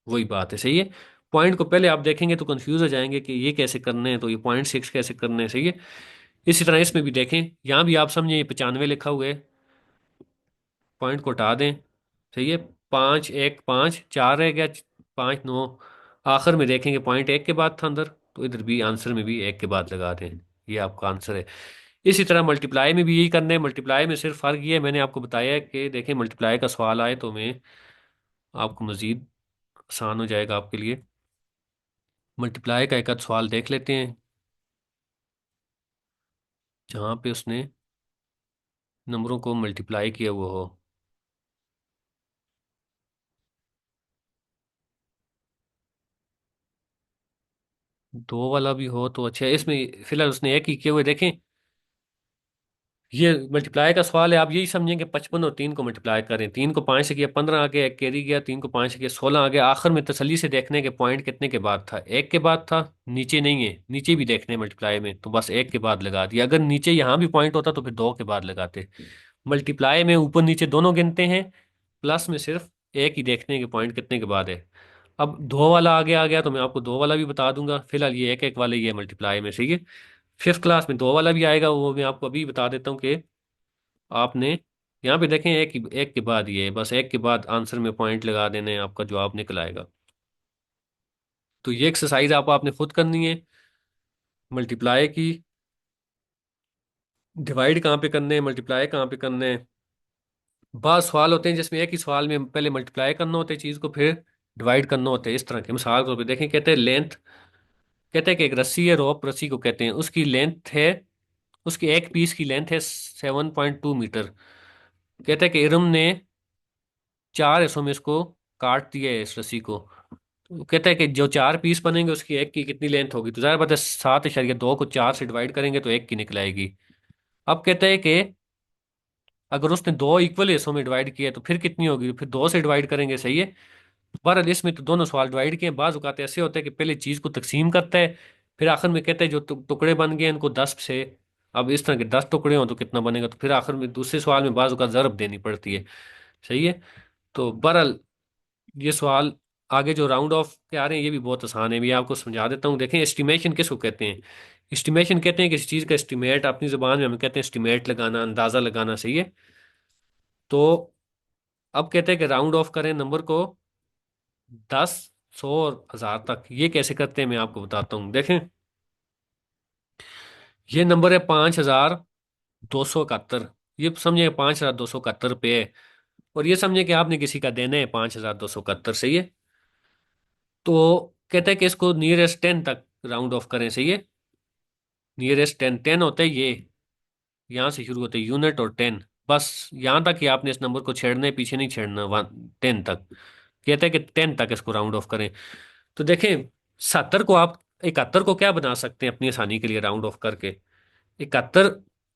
वही बात है, सही है। पॉइंट को पहले आप देखेंगे तो कंफ्यूज हो जाएंगे कि ये कैसे करने हैं, तो ये 0.6 कैसे करने हैं, सही है। इसी तरह इसमें भी देखें, यहाँ भी आप समझें ये 95 लिखा हुआ है, पॉइंट को हटा दें, सही है। 5 1 5 4 रह गया, 5 9। आखिर में देखेंगे पॉइंट 1 के बाद था अंदर, तो इधर भी आंसर में भी 1 के बाद लगा दें, ये आपका आंसर है। इसी तरह मल्टीप्लाई में भी यही करना है। मल्टीप्लाई में सिर्फ फर्क ये है, मैंने आपको बताया है कि देखें मल्टीप्लाई का सवाल आए तो मैं आपको मजीद आसान हो जाएगा आपके लिए। मल्टीप्लाई का एक आध सवाल देख लेते हैं जहाँ पे उसने नंबरों को मल्टीप्लाई किया हुआ हो। 2 वाला भी हो तो अच्छा है। इसमें फिलहाल उसने एक ही किए हुए, देखें ये मल्टीप्लाई का सवाल है, आप यही समझें कि 55 और 3 को मल्टीप्लाई करें, 3 को 5 से किया 15 आ गया, एक कैरी गया, 3 को 5 से किया 16 आ गया। आखिर में तसल्ली से देखने के पॉइंट कितने के बाद था, एक के बाद था, नीचे नहीं है, नीचे भी देखने मल्टीप्लाई में तो बस एक के बाद लगा दिया। अगर नीचे यहाँ भी पॉइंट होता तो फिर दो के बाद लगाते। मल्टीप्लाई में ऊपर नीचे दोनों गिनते हैं, प्लस में सिर्फ एक ही देखने के पॉइंट कितने के बाद है। अब दो वाला आगे आ गया तो मैं आपको दो वाला भी बता दूंगा, फिलहाल ये एक एक वाले ये मल्टीप्लाई में, सही है। फिफ्थ क्लास में दो वाला भी आएगा, वो मैं आपको अभी बता देता हूँ कि आपने यहाँ पे देखें एक के बाद ये है, बस एक के बाद आंसर में पॉइंट लगा देने आपका जवाब निकल आएगा। तो ये एक्सरसाइज आपने खुद करनी है, मल्टीप्लाई की। डिवाइड कहाँ पे करने हैं, मल्टीप्लाई कहाँ पे करने हैं। बाद सवाल होते हैं जिसमें एक ही सवाल में पहले मल्टीप्लाई करना होता है चीज को, फिर डिवाइड करना होता है। इस तरह के मिसाल के तौर पे देखें, कहते हैं लेंथ, कहते हैं कि एक रस्सी है, रोप रस्सी को कहते हैं, उसकी लेंथ है, उसकी एक पीस की लेंथ है 7.2 मीटर। कहते हैं कि इरम ने चार हिस्सों में इसको काट दिया है इस रस्सी को। तो कहता है कि जो चार पीस बनेंगे उसकी एक की कितनी लेंथ होगी, तो जाहिर बात है 7.2 को चार से डिवाइड करेंगे तो एक की निकल आएगी। अब कहता है कि अगर उसने दो इक्वल हिस्सों में डिवाइड किया तो फिर कितनी होगी, फिर दो से डिवाइड करेंगे, सही है। बहरहाल इसमें तो दोनों सवाल डिवाइड किए हैं। बाज औकात ऐसे होते हैं कि पहले चीज को तकसीम करता है, फिर आखिर में कहते हैं जो टुकड़े बन गए इनको 10 से, अब इस तरह के 10 टुकड़े हों तो कितना बनेगा, तो फिर आखिर में दूसरे सवाल में बाज औकात ज़रब देनी पड़ती है, सही है। तो बहरहाल ये सवाल आगे जो राउंड ऑफ के आ रहे हैं ये भी बहुत आसान है, मैं आपको समझा देता हूँ। देखें, एस्टिमेशन किसको कहते हैं। एस्टिमेशन कहते हैं किसी चीज़ का एस्टिमेट, अपनी ज़ुबान में हम कहते हैं एस्टिमेट लगाना, अंदाज़ा लगाना, सही है। तो अब कहते हैं कि राउंड ऑफ करें नंबर को 10, 100 और 1000 तक। ये कैसे करते हैं मैं आपको बताता हूँ। देखें, ये नंबर है 5271। ये समझिए 5271 रुपये है, और ये समझिए कि आपने किसी का देना है 5271, सही है। तो कहते हैं कि इसको नियरेस्ट 10 तक राउंड ऑफ करें, सही है। नियरेस्ट 10, 10 होता है ये, यहाँ से शुरू होते हैं यूनिट और 10, बस यहाँ तक ही आपने इस नंबर को छेड़ना है, पीछे नहीं छेड़ना। 10 तक कहते हैं कि 10 तक इसको राउंड ऑफ करें। तो देखें, 70 को आप 71 को क्या बना सकते हैं अपनी आसानी के लिए राउंड ऑफ करके। 71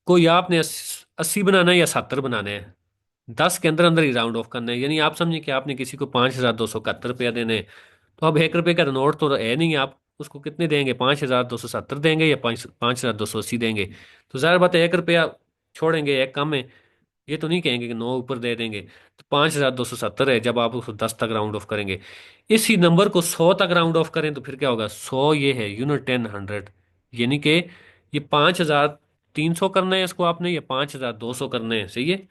को या आपने 80 बनाना है या 70 बनाना है, 10 के अंदर अंदर ही राउंड ऑफ करना है। यानी आप समझिए कि आपने किसी को 5271 रुपया देने हैं, तो अब 1 रुपये का नोट तो है नहीं, आप उसको कितने देंगे, 5270 देंगे या 5280 देंगे। तो जाहिर बात है 1 रुपया छोड़ेंगे, एक कम है। ये तो नहीं कहेंगे कि 9 ऊपर दे देंगे। तो 5270 है जब आप उसको 10 तक राउंड ऑफ करेंगे। इसी नंबर को 100 तक राउंड ऑफ करें तो फिर क्या होगा, 100 ये है यूनिट 10, 100। यानी कि ये 5300 करना है इसको आपने, या 5200 करना है, सही है।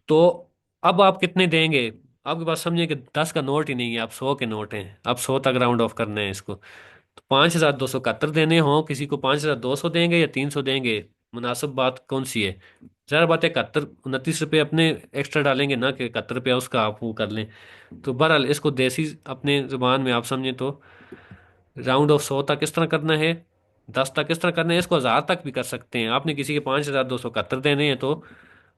तो अब आप कितने देंगे, आपके पास समझिए कि 10 का नोट ही नहीं है, आप 100 के नोट हैं, अब 100 तक राउंड ऑफ करना है इसको। तो 5271 देने हों किसी को, 5200 देंगे या 300 देंगे, मुनासिब बात कौन सी है। ज़्यादा बात है 29 रुपये अपने एक्स्ट्रा डालेंगे ना, कि 71 रुपया उसका आप वो कर लें। तो बहरहाल इसको देसी अपने ज़ुबान में आप समझें तो राउंड ऑफ 100 तक किस तरह करना है, 10 तक किस तरह करना है, इसको 1000 तक भी कर सकते हैं। आपने किसी के 5271 देने हैं तो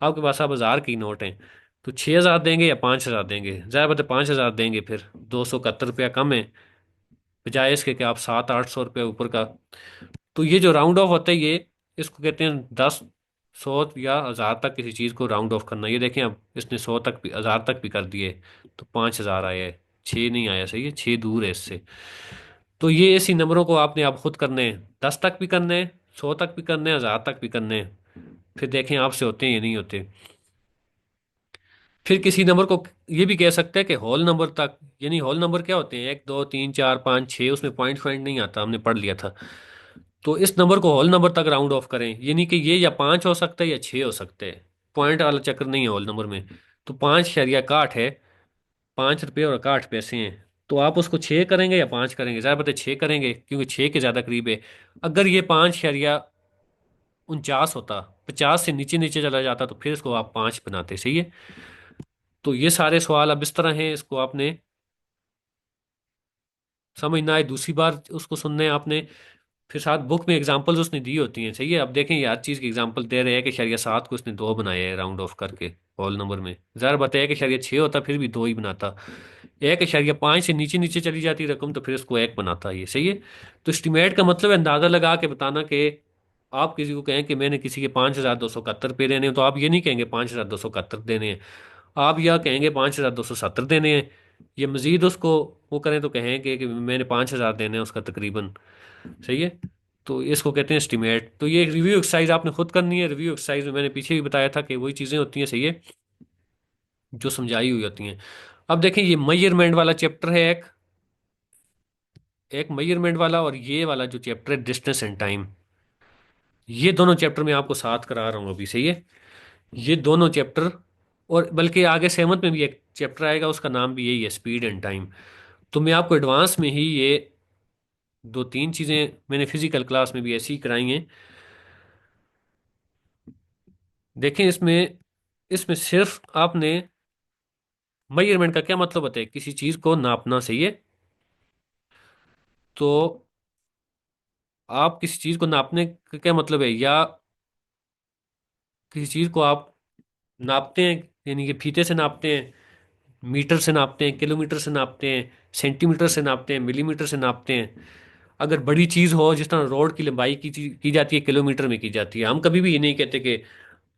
आपके पास अब 1000 के ही नोट हैं, तो 6000 देंगे या 5000 देंगे, ज़्यादा बात है 5000 देंगे, फिर 271 रुपया कम है, बजाय इसके कि आप 700-800 रुपये ऊपर का। तो ये जो राउंड ऑफ होता है ये, इसको कहते हैं 10, 100 या 1000 तक किसी चीज़ को राउंड ऑफ करना। ये देखें, अब इसने 100 तक भी, 1000 तक भी कर दिए, तो 5000 आया है, 6 नहीं आया, सही है, 6 दूर है इससे। तो ये ऐसी नंबरों को आपने आप खुद करने हैं, 10 तक भी करने हैं, 100 तक भी करने हैं, 1000 तक भी करने हैं। फिर देखें आपसे होते हैं या नहीं होते। फिर किसी नंबर को ये भी कह सकते हैं कि होल नंबर तक, यानी होल नंबर क्या होते हैं, 1 2 3 4 5 6, उसमें पॉइंट पॉइंट नहीं आता, हमने पढ़ लिया था। तो इस नंबर को होल नंबर तक राउंड ऑफ करें, यानी कि ये या 5 हो सकता है या 6 हो सकते हैं, पॉइंट वाला चक्कर नहीं है होल नंबर में। तो 5 शरिया 61 है, 5 रुपये और 61 पैसे हैं, तो आप उसको 6 करेंगे या 5 करेंगे, ज़्यादा पता है 6 करेंगे क्योंकि 6 के ज़्यादा करीब है। अगर ये 5 शरिया 49 होता, 50 से नीचे नीचे चला जाता, तो फिर इसको आप 5 बनाते, सही है। तो ये सारे सवाल अब इस तरह हैं, इसको आपने समझना है, दूसरी बार उसको सुनना है आपने। फिर साथ बुक में एग्जांपल्स उसने दी होती हैं, सही है। अब देखें ये हर चीज़ की एग्जांपल दे रहे हैं कि शरिया 7 को उसने 2 बनाए हैं राउंड ऑफ करके होल नंबर में। ज़रा बताया कि शरिया 6 होता फिर भी 2 ही बनाता। 1 शरिया 5 से नीचे नीचे चली जाती रकम तो फिर इसको 1 बनाता, ये सही है। तो एस्टिमेट का मतलब है अंदाज़ा लगा के बताना कि आप किसी को कहें कि मैंने किसी के 5,271 रुपये देने हैं, तो आप ये नहीं कहेंगे 5,271 देने हैं, आप या कहेंगे 5,270 देने हैं। ये मजीद उसको वो करें तो कहेंगे कि मैंने 5,000 देने हैं उसका तकरीबन। सही है। तो इसको कहते हैं एस्टिमेट। तो ये रिव्यू एक्सरसाइज आपने खुद करनी है। रिव्यू एक्सरसाइज में मैंने पीछे भी बताया था कि वही चीज़ें होती हैं, सही है, जो समझाई हुई होती हैं। अब देखें, ये मेजरमेंट वाला चैप्टर है एक, एक मेजरमेंट वाला, और ये वाला जो चैप्टर है डिस्टेंस एंड टाइम, ये दोनों चैप्टर मैं आपको साथ करा रहा हूँ अभी। सही है। ये दोनों चैप्टर, और बल्कि आगे सेवन्थ में भी एक चैप्टर आएगा, उसका नाम भी यही है, स्पीड एंड टाइम। तो मैं आपको एडवांस में ही ये दो तीन चीज़ें मैंने फिजिकल क्लास में भी ऐसी ही कराई हैं। देखें इसमें, इसमें सिर्फ आपने, मेजरमेंट का क्या मतलब होता है, किसी चीज़ को नापना। सही है। तो आप किसी चीज़ को नापने का क्या मतलब है, या किसी चीज़ को आप नापते हैं, यानी कि फीते से नापते हैं, मीटर से नापते हैं, किलोमीटर से नापते हैं, सेंटीमीटर से नापते हैं, मिलीमीटर से नापते हैं। अगर बड़ी चीज़ हो, जिस तरह रोड की लंबाई की जाती है, किलोमीटर में की जाती है। हम कभी भी ये नहीं कहते कि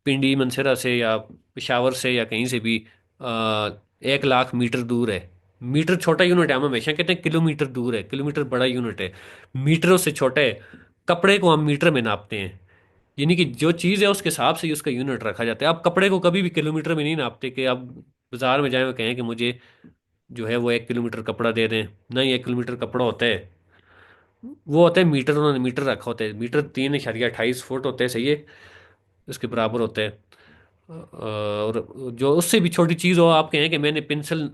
पिंडी मनसेरा से या पेशावर से या कहीं से भी 1 लाख मीटर दूर है। मीटर छोटा यूनिट है, हम हमेशा कहते हैं किलोमीटर दूर है, किलोमीटर बड़ा यूनिट है, मीटर उससे छोटा है। कपड़े को हम मीटर में नापते हैं, यानी कि जो चीज़ है उसके हिसाब से ही उसका यूनिट रखा जाता है। आप कपड़े को कभी भी किलोमीटर में नहीं नापते कि आप बाजार में जाए और कहें कि मुझे जो है वो 1 किलोमीटर कपड़ा दे दें। नहीं, 1 किलोमीटर कपड़ा होता है, वो होता है मीटर, उन्होंने मीटर रखा होता है, मीटर 3.28 फुट होता है। सही है। उसके बराबर होता है। और जो उससे भी छोटी चीज़ हो, आप कहें कि मैंने पेंसिल,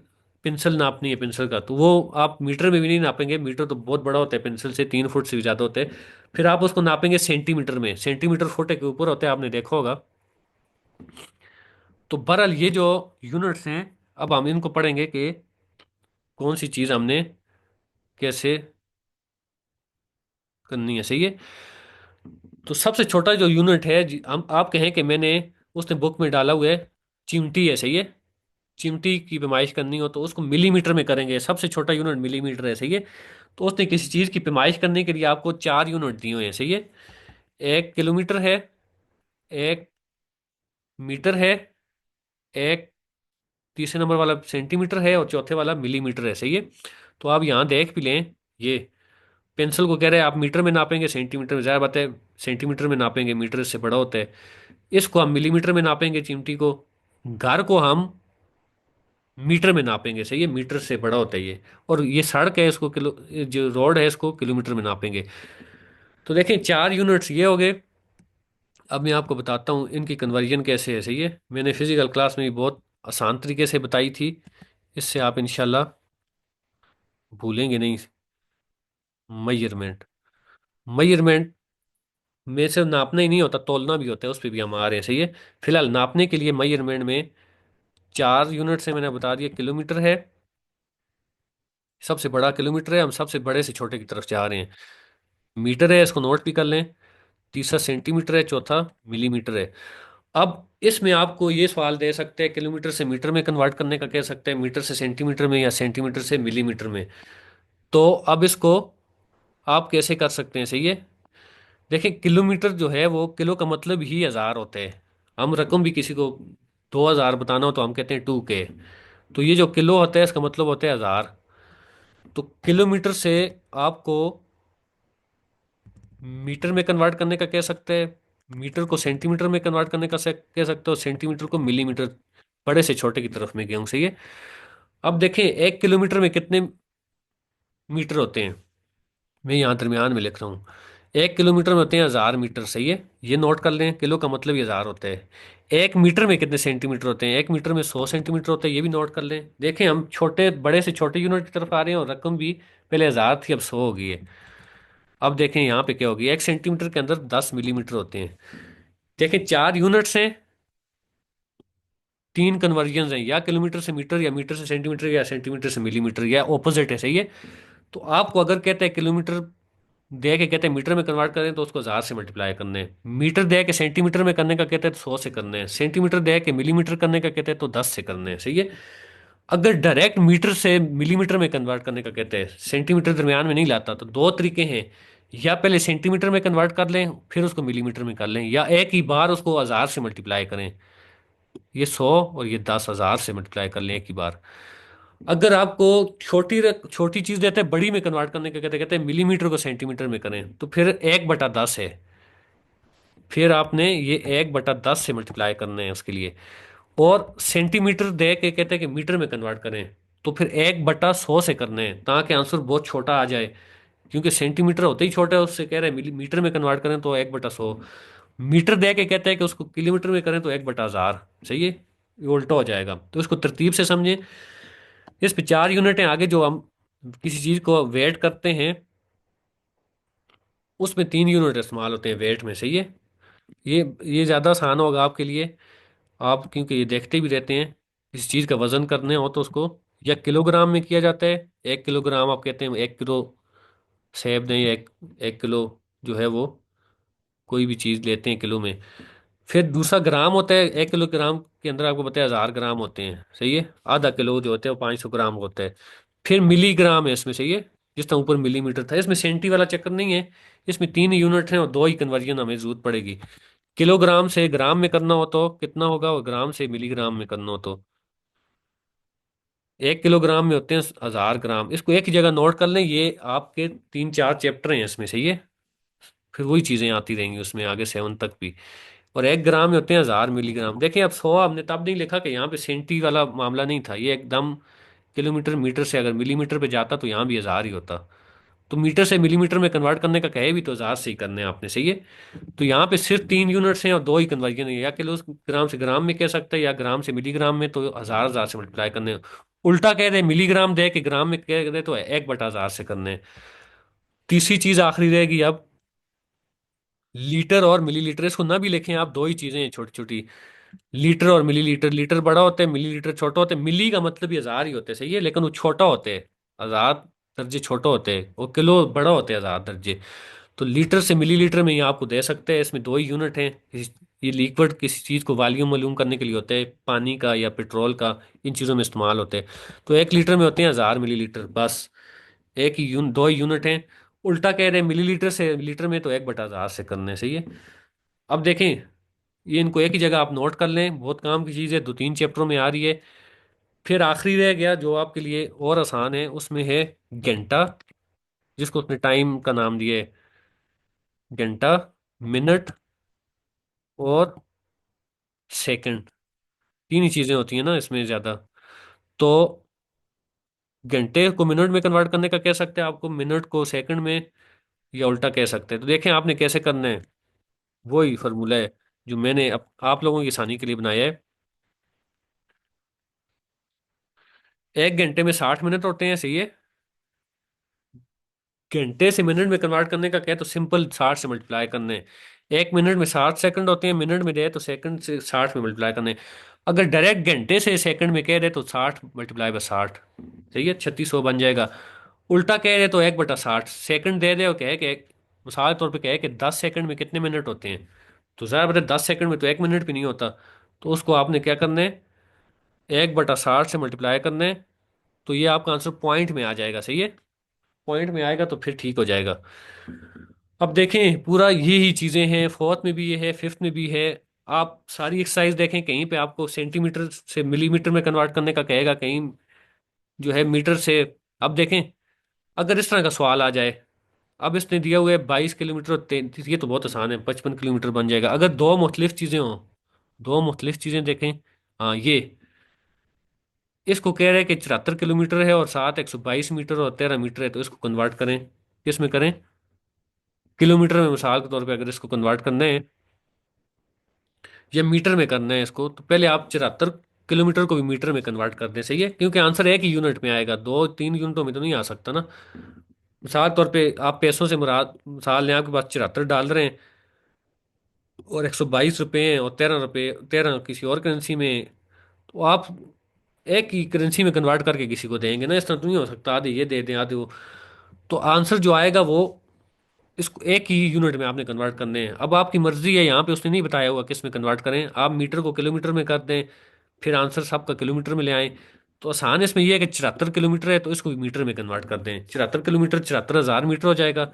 पेंसिल नापनी है पेंसिल का, तो वो आप मीटर में भी नहीं नापेंगे, मीटर तो बहुत बड़ा होता है, पेंसिल से 3 फुट से भी ज़्यादा होता है। फिर आप उसको नापेंगे सेंटीमीटर में, सेंटीमीटर फुट के ऊपर होता है, आपने देखा होगा। तो बहरहाल ये जो यूनिट्स हैं, अब हम इनको पढ़ेंगे कि कौन सी चीज़ हमने कैसे करनी है। सही है। तो सबसे छोटा जो यूनिट है हम आप कहें कि मैंने, उसने बुक में डाला हुआ है चिमटी है। सही है। चिमटी की पैमाइश करनी हो तो उसको मिलीमीटर में करेंगे, सबसे छोटा यूनिट मिलीमीटर है। सही है। तो उसने किसी चीज़ की पैमाइश करने के लिए आपको 4 यूनिट दिए हुए हैं। सही है। एक किलोमीटर है, एक मीटर है, एक तीसरे नंबर वाला सेंटीमीटर है, और चौथे वाला मिलीमीटर है। सही है। तो आप यहाँ देख भी लें, ये पेंसिल को कह रहे हैं आप मीटर में नापेंगे, सेंटीमीटर में, ज़ाहिर बात है सेंटीमीटर में नापेंगे, मीटर इससे बड़ा होता है। इसको हम मिलीमीटर में नापेंगे चिमटी को। घर को हम मीटर में नापेंगे। सही है। मीटर से बड़ा होता है ये। और ये सड़क है, इसको किलो, जो रोड है इसको किलोमीटर में नापेंगे। तो देखें 4 यूनिट्स ये हो गए। अब मैं आपको बताता हूँ इनकी कन्वर्जन कैसे है। सही है। मैंने फिजिकल क्लास में भी बहुत आसान तरीके से बताई थी, इससे आप इंशाल्लाह भूलेंगे नहीं। मेजरमेंट, मेजरमेंट में सिर्फ नापना ही नहीं होता, तोलना भी होता है, उस पर भी हम आ रहे हैं। सही है। फिलहाल नापने के लिए मेजरमेंट में 4 यूनिट से मैंने बता दिया, किलोमीटर है, सबसे बड़ा किलोमीटर है, हम सबसे बड़े से छोटे की तरफ जा रहे हैं। मीटर है, इसको नोट भी कर लें। तीसरा सेंटीमीटर है, चौथा मिलीमीटर है। अब इसमें आपको ये सवाल दे सकते हैं, किलोमीटर से मीटर में कन्वर्ट करने का कह सकते हैं, मीटर से सेंटीमीटर में, या सेंटीमीटर से मिलीमीटर में। तो अब इसको आप कैसे कर सकते हैं। सही है। देखिए किलोमीटर जो है वो, किलो का मतलब ही 1000 होता है। हम रकम भी किसी को 2000 बताना हो तो हम कहते हैं 2K। तो ये जो किलो होता है इसका मतलब होता है 1000। तो किलोमीटर से आपको मीटर में कन्वर्ट करने का कह सकते हैं, मीटर को सेंटीमीटर में कन्वर्ट करने का कह सकते हो, सेंटीमीटर को मिलीमीटर, बड़े से छोटे की तरफ में गया हूँ। सही है। अब देखें 1 किलोमीटर में कितने मीटर होते हैं, मैं यहाँ दरमियान में लिख रहा हूँ। 1 किलोमीटर में होते हैं 1000 मीटर। सही है। ये नोट कर लें, किलो का मतलब ये 1000 होता है। 1 मीटर में कितने सेंटीमीटर होते हैं, 1 मीटर में 100 सेंटीमीटर होता है, ये भी नोट कर लें। देखें हम छोटे, बड़े से छोटे यूनिट की तरफ आ रहे हैं, और रकम भी पहले 1000 थी, अब 100 हो गई है। अब देखें यहाँ पे क्या होगी, 1 सेंटीमीटर के अंदर 10 मिलीमीटर होते हैं। देखें 4 यूनिट्स हैं, 3 कन्वर्जन हैं, या किलोमीटर से मीटर, या मीटर से सेंटीमीटर, या सेंटीमीटर से मिलीमीटर, या ऑपोजिट है। सही है। तो आपको अगर कहते हैं किलोमीटर दे के कहते हैं मीटर में कन्वर्ट करें, तो उसको 1000 से मल्टीप्लाई करने हैं। मीटर दे के सेंटीमीटर में करने का कहते हैं तो 100 से करने हैं। सेंटीमीटर दे के मिलीमीटर करने का कहते हैं तो 10 से करने हैं। सही है। अगर डायरेक्ट मीटर से मिलीमीटर में कन्वर्ट करने का कहते हैं, सेंटीमीटर दरमियान में नहीं लाता, तो दो तरीके हैं। या पहले सेंटीमीटर में कन्वर्ट कर लें फिर उसको मिलीमीटर में कर लें, या एक ही बार उसको 1000 से मल्टीप्लाई करें। ये 100 और ये 10,000 से मल्टीप्लाई कर लें एक ही बार। अगर आपको छोटी चीज देते हैं बड़ी में कन्वर्ट करने के, कहते कहते हैं मिलीमीटर को सेंटीमीटर में करें, तो फिर 1/10 है। फिर आपने ये 1/10 से मल्टीप्लाई करना है उसके लिए। और सेंटीमीटर दे के कहते हैं कि मीटर में कन्वर्ट करें, तो फिर 1/100 से करने हैं ताकि आंसर बहुत छोटा आ जाए। क्योंकि सेंटीमीटर होते ही छोटा है, उससे कह रहे हैं मिलीमीटर में कन्वर्ट करें तो 1/100। मीटर दे के कहते हैं कि उसको किलोमीटर में करें तो 1/1000। सही है, ये उल्टा हो जाएगा, तो इसको तरतीब से समझें। इस पे 4 यूनिट हैं आगे, जो हम किसी चीज को वेट करते हैं उसमें 3 यूनिट इस्तेमाल होते हैं वेट में। सही है, ये ये ज़्यादा आसान होगा आपके लिए। आप क्योंकि ये देखते भी रहते हैं, किसी चीज़ का वजन करने हो तो उसको या किलोग्राम में किया जाता है। 1 किलोग्राम आप कहते हैं 1 किलो सेब नहीं, एक 1 किलो जो है वो कोई भी चीज़ लेते हैं किलो में। फिर दूसरा ग्राम होता है, 1 किलोग्राम के अंदर आपको पता है 1000 ग्राम होते हैं। सही है, आधा किलो जो होते हैं वो 500 ग्राम होते हैं। फिर मिलीग्राम है इसमें। सही है, जिस तरह ऊपर मिलीमीटर था, इसमें सेंटी वाला चक्कर नहीं है। इसमें 3 यूनिट हैं और दो ही कन्वर्जन हमें जरूरत पड़ेगी। किलोग्राम से ग्राम में करना हो तो कितना होगा, और ग्राम से मिलीग्राम में करना हो तो 1 किलोग्राम में होते हैं 1000 ग्राम। इसको एक ही जगह नोट कर लें, ये आपके 3 4 चैप्टर हैं इसमें। सही है, फिर वही चीजें आती रहेंगी उसमें आगे 7 तक भी। और 1 ग्राम में होते हैं 1000 मिलीग्राम। देखिए अब 100 हमने तब नहीं लिखा कि यहाँ पे सेंटी वाला मामला नहीं था, ये एकदम किलोमीटर मीटर से अगर मिलीमीटर पे जाता तो यहाँ भी 1000 ही होता। तो मीटर से मिलीमीटर में कन्वर्ट करने का कहे भी तो 1000 से ही करने हैं आपने। सही है, तो यहाँ पे सिर्फ 3 यूनिट्स हैं और दो ही कन्वर्जन है, या किलोग्राम से ग्राम में कह सकते हैं या ग्राम से मिलीग्राम में, तो 1000 1000 से मल्टीप्लाई करने हैं। उल्टा कह रहे हैं मिलीग्राम दे के ग्राम में कह रहे तो 1/1000 से करने हैं। तीसरी चीज आखिरी रहेगी अब, लीटर और मिलीलीटर। इसको ना भी लिखें आप, दो ही चीजें हैं छोटी छोटी, लीटर और मिलीलीटर। लीटर बड़ा होता है, मिलीलीटर छोटा होता है। मिली का मतलब ही 1000 ही होते हैं। सही है, लेकिन वो छोटा होते हैं, 1000 दर्जे छोटे होते हैं, और किलो बड़ा होते हैं 1000 दर्जे। तो लीटर से मिलीलीटर में ये आपको दे सकते हैं। इसमें दो ही यूनिट हैं। ये लिक्विड किसी चीज़ को वॉल्यूम वॉल्यूम करने के लिए होते हैं, पानी का या पेट्रोल का, इन चीज़ों में इस्तेमाल होते हैं। तो 1 लीटर में होते हैं 1000 मिलीलीटर बस। एक ही दो ही यूनिट हैं। उल्टा कह रहे हैं मिलीलीटर से लीटर में, तो 1/1000 से करने। सही है, अब देखें, ये इनको एक ही जगह आप नोट कर लें, बहुत काम की चीज़ है, 2 3 चैप्टरों में आ रही है। फिर आखिरी रह गया जो आपके लिए और आसान है, उसमें है घंटा, जिसको उसने टाइम का नाम दिया है। घंटा, मिनट और सेकंड, तीन ही चीजें होती हैं ना इसमें ज्यादा। तो घंटे को मिनट में कन्वर्ट करने का कह सकते हैं, आपको मिनट को सेकंड में, या उल्टा कह सकते हैं। तो देखें आपने कैसे करना है, वही फॉर्मूला है जो मैंने आप लोगों की आसानी के लिए बनाया है। 1 घंटे में 60 मिनट होते हैं। सही है, घंटे से मिनट में कन्वर्ट करने का क्या है, तो सिंपल 60 से मल्टीप्लाई करने हैं। 1 मिनट में 60 सेकंड होते हैं, मिनट में दे तो सेकंड से 60 में मल्टीप्लाई करने हैं। अगर डायरेक्ट घंटे से सेकंड में कह रहे तो 60 × 60। सही है, 3600 बन जाएगा। उल्टा कह रहे तो 1/60 सेकंड दे दे और कहे कि मिसाल के तौर पे कहे कि 10 सेकंड में कितने मिनट होते हैं, तो ज़रा बता 10 सेकंड में तो 1 मिनट भी नहीं होता। तो उसको आपने क्या करना है, 1/60 से मल्टीप्लाई करना है। तो ये आपका आंसर पॉइंट में आ जाएगा। सही है, पॉइंट में आएगा तो फिर ठीक हो जाएगा। अब देखें पूरा ये ही चीज़ें हैं, फोर्थ में भी ये है, फिफ्थ में भी है। आप सारी एक्सरसाइज देखें, कहीं पे आपको सेंटीमीटर से मिलीमीटर में कन्वर्ट करने का कहेगा, कहीं जो है मीटर से। अब देखें, अगर इस तरह का सवाल आ जाए, अब इसने दिया हुआ है 22 किलोमीटर और 33, ये तो बहुत आसान है, 55 किलोमीटर बन जाएगा। अगर दो मुख्तलिफ चीज़ें हों, दो मुख्तलिफ चीज़ें देखें। हाँ, ये इसको कह रहे हैं कि 74 किलोमीटर है और साथ 122 मीटर और 13 मीटर है, तो इसको कन्वर्ट करें, किस में करें, किलोमीटर में। मिसाल के तौर पे अगर इसको कन्वर्ट करना है या मीटर में करना है इसको, तो पहले आप 74 किलोमीटर को भी मीटर में कन्वर्ट कर दें। सही है, क्योंकि आंसर एक ही यूनिट में आएगा, 2 3 यूनिटों में तो नहीं आ सकता ना। मिसाल के तौर पे आप पैसों से मुराद, मिसाल लें आपके पास 74 डॉलर हैं और 122 रुपये हैं और 13 रुपये, 13 किसी और करेंसी में, तो आप एक ही करेंसी में कन्वर्ट करके किसी को देंगे ना, इस तरह तो नहीं हो सकता आधे ये दे दें आधे वो। तो आंसर जो आएगा वो, इसको एक ही यूनिट में आपने कन्वर्ट करने हैं। अब आपकी मर्जी है, यहाँ पे उसने नहीं बताया हुआ किस में कन्वर्ट करें, आप मीटर को किलोमीटर में कर दें, फिर आंसर सबका किलोमीटर में ले आए। तो आसान इसमें यह है कि 74 किलोमीटर है तो इसको भी मीटर में कन्वर्ट कर दें, 74 किलोमीटर 74,000 मीटर हो जाएगा।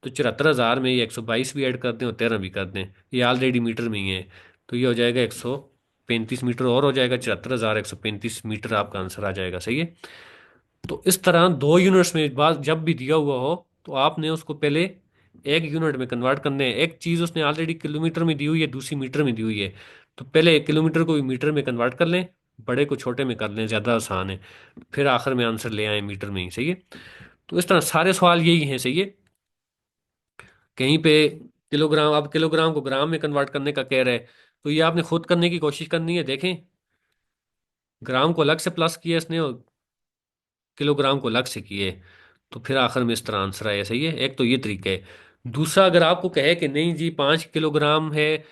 तो 74,000 में ये 122 भी ऐड कर दें और 13 भी कर दें, ये ऑलरेडी मीटर में ही है। तो ये हो जाएगा 135 मीटर, और हो जाएगा 74,135 मीटर, आपका आंसर आ जाएगा। सही है। तो इस तरह दो यूनिट्स में बात जब भी दिया हुआ हो तो आपने उसको पहले एक यूनिट में कन्वर्ट करने हैं। एक चीज़ उसने ऑलरेडी किलोमीटर में दी हुई है, दूसरी मीटर में दी हुई है, तो पहले किलोमीटर को भी मीटर में कन्वर्ट कर लें, बड़े को छोटे में कर लें, ज़्यादा आसान है। फिर आखिर में आंसर ले आए मीटर में ही। सही है। तो इस तरह सारे सवाल यही हैं। सही है। कहीं पे किलोग्राम, अब किलोग्राम को ग्राम में कन्वर्ट करने का कह रहे हैं, तो ये आपने खुद करने की कोशिश करनी है। देखें, ग्राम को अलग से प्लस किया इसने और किलोग्राम को अलग से किए, तो फिर आखिर में इस तरह आंसर आया। सही है। एक तो ये तरीका है। दूसरा, अगर आपको कहे कि नहीं जी 5 किलोग्राम है,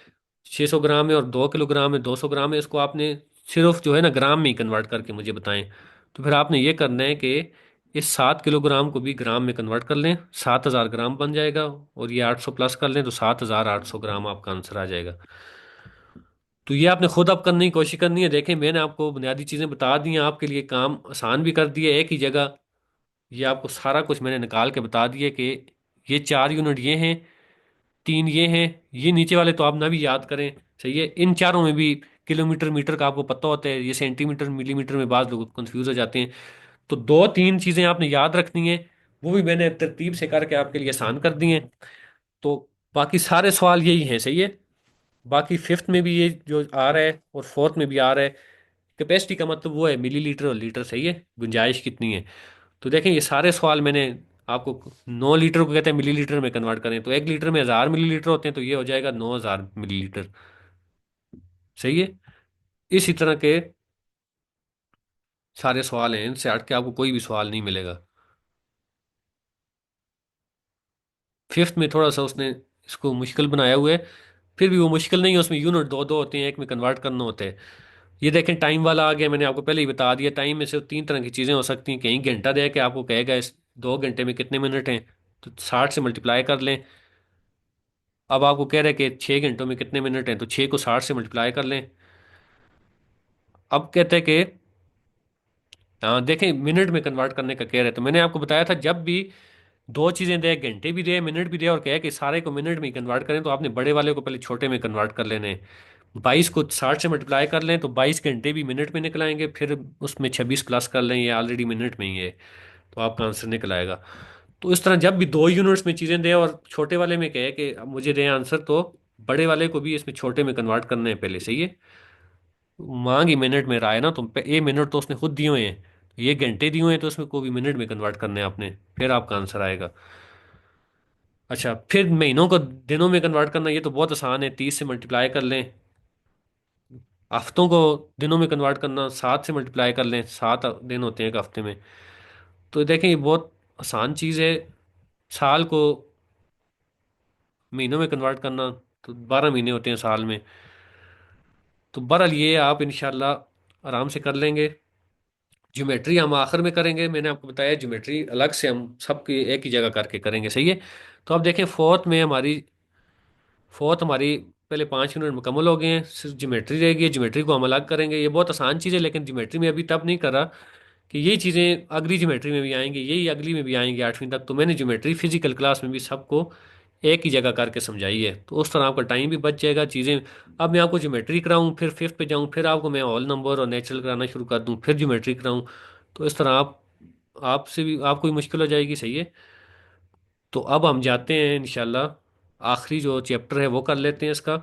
600 ग्राम है, और 2 किलोग्राम है, 200 ग्राम है, इसको आपने सिर्फ जो है ना ग्राम में ही कन्वर्ट करके मुझे बताएं, तो फिर आपने ये करना है कि इस 7 किलोग्राम को भी ग्राम में कन्वर्ट कर लें, 7,000 ग्राम बन जाएगा, और ये 800 प्लस कर लें तो 7,800 ग्राम आपका आंसर आ जाएगा। तो ये आपने खुद अब करने की कोशिश करनी है। देखें, मैंने आपको बुनियादी चीज़ें बता दी हैं, आपके लिए काम आसान भी कर दिया एक ही जगह। ये आपको सारा कुछ मैंने निकाल के बता दिया कि ये 4 यूनिट ये हैं, 3 ये हैं, ये नीचे वाले तो आप ना भी याद करें। सही है। इन चारों में भी किलोमीटर मीटर का आपको पता होता है, ये सेंटीमीटर मिलीमीटर में बात लोग कंफ्यूज हो जाते हैं। तो 2-3 चीज़ें आपने याद रखनी है, वो भी मैंने तरतीब से करके आपके लिए आसान कर दी हैं। तो बाकी सारे सवाल यही हैं। सही है। बाकी फिफ्थ में भी ये जो आ रहा है और फोर्थ में भी आ रहा है, कैपेसिटी का मतलब वो है मिलीलीटर और लीटर। सही है। गुंजाइश कितनी है। तो देखें, ये सारे सवाल मैंने आपको, 9 लीटर को कहते हैं मिलीलीटर में कन्वर्ट करें, तो 1 लीटर में 1,000 मिलीलीटर होते हैं, तो ये हो जाएगा 9,000 मिलीलीटर। सही है। इसी तरह के सारे सवाल हैं, इनसे हट के आपको कोई भी सवाल नहीं मिलेगा। फिफ्थ में थोड़ा सा उसने इसको मुश्किल बनाया हुआ है, फिर भी वो मुश्किल नहीं है, उसमें यूनिट दो दो होते हैं, एक में कन्वर्ट करना होता है। ये देखें, टाइम वाला आ गया, मैंने आपको पहले ही बता दिया। टाइम में सिर्फ 3 तरह की चीज़ें हो सकती हैं। कहीं घंटा दे के आपको कहेगा इस 2 घंटे में कितने मिनट हैं, तो 60 से मल्टीप्लाई कर लें। अब आपको कह रहे हैं कि 6 घंटों में कितने मिनट हैं, तो 6 को 60 से मल्टीप्लाई कर लें। अब कहते हैं कि हाँ देखें, मिनट में कन्वर्ट करने का कह रहे हैं, तो मैंने आपको बताया था जब भी दो चीज़ें दे, घंटे भी दे मिनट भी दे, और कहे कि सारे को मिनट में ही कन्वर्ट करें, तो आपने बड़े वाले को पहले छोटे में कन्वर्ट कर लेने हैं। 22 को 60 से मल्टीप्लाई कर लें तो 22 घंटे भी मिनट में निकल आएंगे, फिर उसमें 26 प्लस कर लें, ये ऑलरेडी मिनट में ही है, तो आपका आंसर निकल आएगा। तो इस तरह जब भी दो यूनिट्स में चीज़ें दें और छोटे वाले में कहे कि अब मुझे दें आंसर, तो बड़े वाले को भी इसमें छोटे में कन्वर्ट करना है पहले। सही है। मांग ही मिनट में रहा है ना, तो ये मिनट तो उसने खुद दिए हुए हैं, ये घंटे दिए हुए हैं, तो उसमें को भी मिनट में कन्वर्ट करने हैं आपने, फिर आपका आंसर आएगा। अच्छा, फिर महीनों को दिनों में कन्वर्ट करना, ये तो बहुत आसान है, 30 से मल्टीप्लाई कर लें। हफ्तों को दिनों में कन्वर्ट करना, 7 से मल्टीप्लाई कर लें, 7 दिन होते हैं एक हफ्ते में। तो देखें, ये बहुत आसान चीज़ है। साल को महीनों में कन्वर्ट करना, तो 12 महीने होते हैं साल में। तो बहरहाल ये आप इंशाल्लाह आराम से कर लेंगे। ज्योमेट्री हम आखिर में करेंगे, मैंने आपको बताया ज्योमेट्री अलग से हम सबकी एक ही जगह करके करेंगे। सही है। तो अब देखें, फोर्थ हमारी पहले 5 यूनिट मुकम्मल हो गए हैं, सिर्फ ज्योमेट्री रहेगी। ज्योमेट्री को हम अलग करेंगे, ये बहुत आसान चीज़ है, लेकिन ज्योमेट्री में अभी तब नहीं कर रहा कि यही चीज़ें अगली ज्योमेट्री में भी आएंगी, यही अगली में भी आएंगी 8वीं तक। तो मैंने ज्योमेट्री फिजिकल क्लास में भी सबको एक ही जगह करके समझाई है, तो उस तरह आपका टाइम भी बच जाएगा। चीज़ें, अब मैं आपको ज्योमेट्री कराऊं, फिर फिफ्थ पे जाऊं, फिर आपको मैं होल नंबर और नेचुरल कराना शुरू कर दूं, फिर ज्योमेट्री कराऊं, तो इस तरह आपसे भी आपको भी मुश्किल हो जाएगी। सही है। तो अब हम जाते हैं इंशाल्लाह, आखिरी जो चैप्टर है वो कर लेते हैं इसका।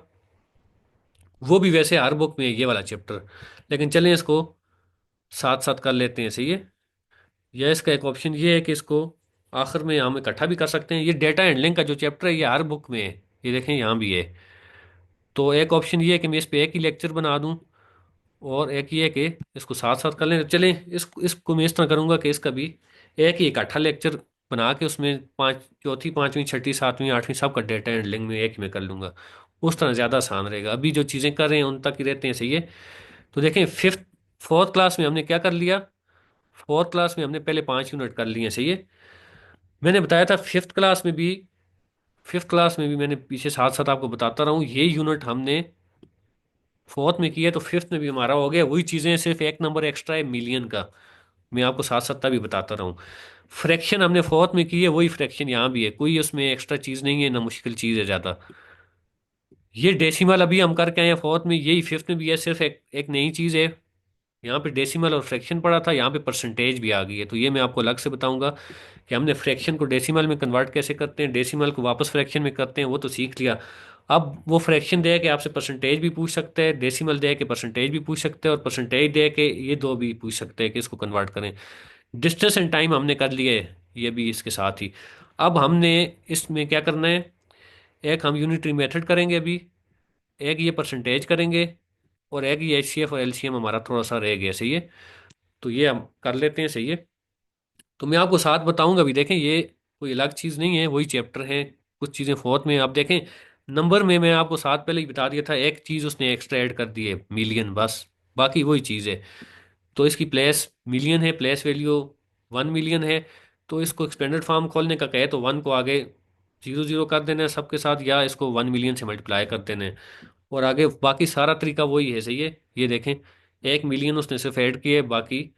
वो भी वैसे हर बुक में है ये वाला चैप्टर, लेकिन चलें इसको साथ साथ कर लेते हैं। सही है। या इसका एक ऑप्शन ये है कि इसको आखिर में हम इकट्ठा भी कर सकते हैं। ये डेटा हैंडलिंग का जो चैप्टर है ये हर बुक में है, ये देखें यहाँ भी है। तो एक ऑप्शन ये है कि मैं इस पे एक ही लेक्चर बना दूं, और एक ये है कि इसको साथ साथ कर लें। चलें, इसको मैं इस तरह करूँगा कि इसका भी एक ही इकट्ठा लेक्चर बना के उसमें पाँच, चौथी पाँचवीं छठी सातवीं आठवीं सब का डेटा हैंडलिंग में एक ही में कर लूँगा। उस तरह ज़्यादा आसान रहेगा। अभी जो चीज़ें कर रहे हैं उन तक ही रहते हैं। सही है। तो देखें, फोर्थ क्लास में हमने क्या कर लिया, फोर्थ क्लास में हमने पहले 5 यूनिट कर लिए हैं। सही है। मैंने बताया था फिफ्थ क्लास में भी मैंने पीछे साथ साथ आपको बताता रहा हूँ, ये यूनिट हमने फोर्थ में किया, तो फिफ्थ में भी हमारा हो गया। वही चीज़ें, सिर्फ एक नंबर एक्स्ट्रा है मिलियन का, मैं आपको साथ साथ तभी बताता रहा हूँ। फ्रैक्शन हमने फोर्थ में की है, वही फ्रैक्शन यहाँ भी है, कोई उसमें एक्स्ट्रा चीज नहीं है, ना मुश्किल चीज है ज्यादा। ये डेसिमल अभी हम करके आए हैं फोर्थ में, यही फिफ्थ में भी है, सिर्फ एक नई चीज है। यहाँ पे डेसिमल और फ्रैक्शन पड़ा था, यहाँ पे परसेंटेज भी आ गई है, तो ये मैं आपको अलग से बताऊंगा कि हमने फ्रैक्शन को डेसिमल में कन्वर्ट कैसे करते हैं, डेसिमल को वापस फ्रैक्शन में करते हैं, वो तो सीख लिया। अब वो फ्रैक्शन दे के आपसे परसेंटेज भी पूछ सकते हैं, डेसिमल दे के परसेंटेज भी पूछ सकते हैं, और परसेंटेज दे के ये दो भी पूछ सकते हैं कि इसको कन्वर्ट करें। डिस्टेंस एंड टाइम हमने कर लिए, ये भी इसके साथ ही। अब हमने इसमें क्या करना है, एक हम यूनिटरी मेथड करेंगे अभी, एक ये परसेंटेज करेंगे, और एक ये एचसीएफ और एलसीएम हमारा थोड़ा सा रह गया, सही है। तो ये हम कर लेते हैं, सही है। तो मैं आपको साथ बताऊंगा भी, देखें ये कोई अलग चीज़ नहीं है, वही चैप्टर है। कुछ चीज़ें फोर्थ में आप देखें, नंबर में मैं आपको साथ पहले ही बता दिया था, एक चीज़ उसने एक्स्ट्रा ऐड कर दी है, मिलियन, बस। बाकी वही चीज़ है। तो इसकी प्लेस मिलियन है, प्लेस वैल्यू 1 मिलियन है। तो इसको एक्सपेंडेड फॉर्म खोलने का कहे तो 1 को आगे 0 0 कर देना है सबके साथ, या इसको 1 मिलियन से मल्टीप्लाई कर देना है। और आगे बाकी सारा तरीका वही है, सही है। ये देखें, 1 मिलियन उसने सिर्फ ऐड किए, बाकी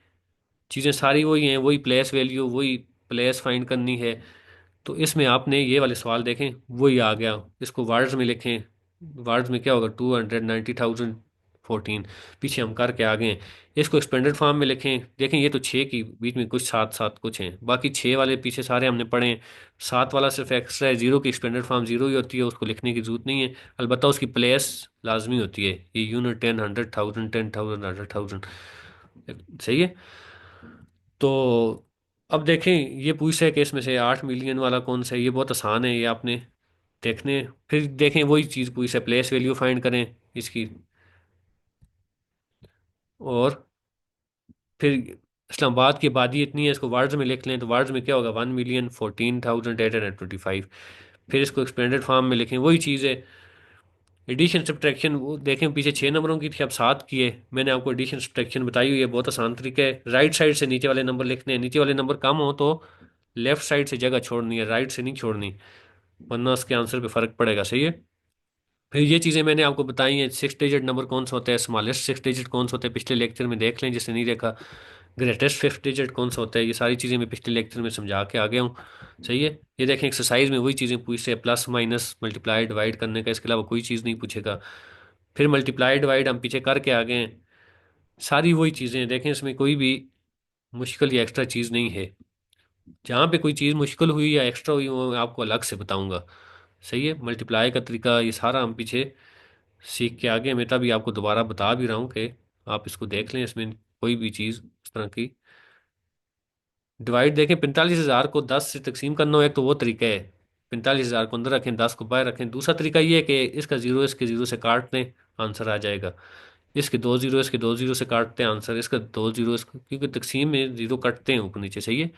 चीज़ें सारी वही हैं, वही प्लेस वैल्यू, वही प्लेस फाइंड करनी है। तो इसमें आपने ये वाले सवाल देखें, वही आ गया। इसको वर्ड्स में लिखें, वर्ड्स में क्या होगा, 290,014, पीछे हम करके आ गए हैं। इसको एक्सपेंडेड फॉर्म में लिखें, देखें ये तो 6 की बीच में कुछ सात सात कुछ हैं, बाकी 6 वाले पीछे सारे हमने पढ़े हैं। 7 वाला सिर्फ एक्स्ट्रा है, 0 की एक्सपेंडेड फॉर्म 0 ही होती है, उसको लिखने की जरूरत नहीं है। अलबत्ता उसकी प्लेस लाजमी होती है, ये यूनिट 10, 100,000, 10,000, 100,000, सही है। तो अब देखें, ये पूछ रहा है कि इसमें से 8 मिलियन वाला कौन सा है, ये बहुत आसान है, ये आपने देखने। फिर देखें वही चीज़ पूछ रहा है, प्लेस वैल्यू फाइंड करें इसकी। और फिर इस्लामाबाद की आबादी इतनी है, इसको वर्ड्स में लिख लें, तो वर्ड्स में क्या होगा, 1,14,825। फिर इसको एक्सपेंडेड फॉर्म में लिखें, वही चीज़ है। एडिशन सब्ट्रैक्शन वो देखें, पीछे 6 नंबरों की थी, अब 7 की है। मैंने आपको एडिशन सब्ट्रैक्शन बताई हुई है, बहुत आसान तरीका है। राइट साइड से नीचे वाले नंबर लिखने हैं, नीचे वाले नंबर कम हो तो लेफ्ट साइड से जगह छोड़नी है, राइट से नहीं छोड़नी, वरना उसके आंसर पे फर्क पड़ेगा, सही है। फिर ये चीज़ें मैंने आपको बताई हैं, 6 डिजिट नंबर कौन सा होता है, स्मॉलेस्ट 6 डिजिट कौन सा होता है, पिछले लेक्चर में देख लें जिसने नहीं देखा। ग्रेटेस्ट 5th डिजिट कौन सा होता है, ये सारी चीज़ें मैं पिछले लेक्चर में समझा के आ गया हूँ, सही है। ये देखें, एक्सरसाइज में वही चीज़ें पूछते हैं, प्लस माइनस मल्टीप्लाई डिवाइड करने का, इसके अलावा कोई चीज़ नहीं पूछेगा। फिर मल्टीप्लाई डिवाइड हम पीछे करके आ गए हैं, सारी वही चीज़ें हैं। देखें, इसमें कोई भी मुश्किल या एक्स्ट्रा चीज़ नहीं है। जहाँ पे कोई चीज़ मुश्किल हुई या एक्स्ट्रा हुई वो मैं आपको अलग से बताऊंगा, सही है। मल्टीप्लाई का तरीका ये सारा हम पीछे सीख के आगे, मैं तभी आपको दोबारा बता भी रहा हूँ कि आप इसको देख लें, इसमें कोई भी चीज़ उस तरह की। डिवाइड देखें, 45,000 को 10 से तकसीम करना हो, एक तो वो तरीका है, 45,000 को अंदर रखें, 10 को बाहर रखें। दूसरा तरीका ये है कि इसका जीरो इसके जीरो से काट दें, आंसर आ जाएगा। इसके दो जीरो इसके दो जीरो से काटते हैं, आंसर इसका दो जीरो इसका, क्योंकि तकसीम में जीरो कटते हैं ऊपर नीचे, सही है।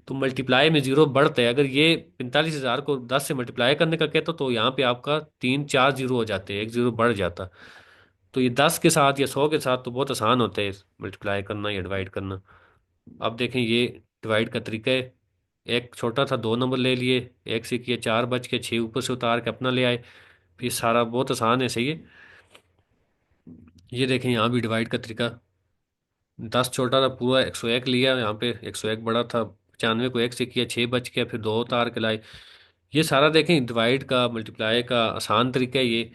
तो मल्टीप्लाई में जीरो बढ़ता है, अगर ये 45,000 को 10 से मल्टीप्लाई करने का कहता तो यहाँ पे आपका 3 4 जीरो हो जाते हैं, एक जीरो बढ़ जाता। तो ये 10 के साथ या 100 के साथ तो बहुत आसान होता है मल्टीप्लाई करना या डिवाइड करना। अब देखें, ये डिवाइड का तरीका है, एक छोटा था, 2 नंबर ले लिए, एक से किए 4 बच के, 6 ऊपर से उतार के अपना ले आए। फिर सारा बहुत आसान है, सही है। ये देखें, यहाँ भी डिवाइड का तरीका, 10 छोटा था, पूरा 101 लिया, यहाँ पे 101 बड़ा था, 95 को एक से किया, 6 बच गया, फिर 2 उतार के लाए। ये सारा देखें डिवाइड का मल्टीप्लाई का आसान तरीका है ये।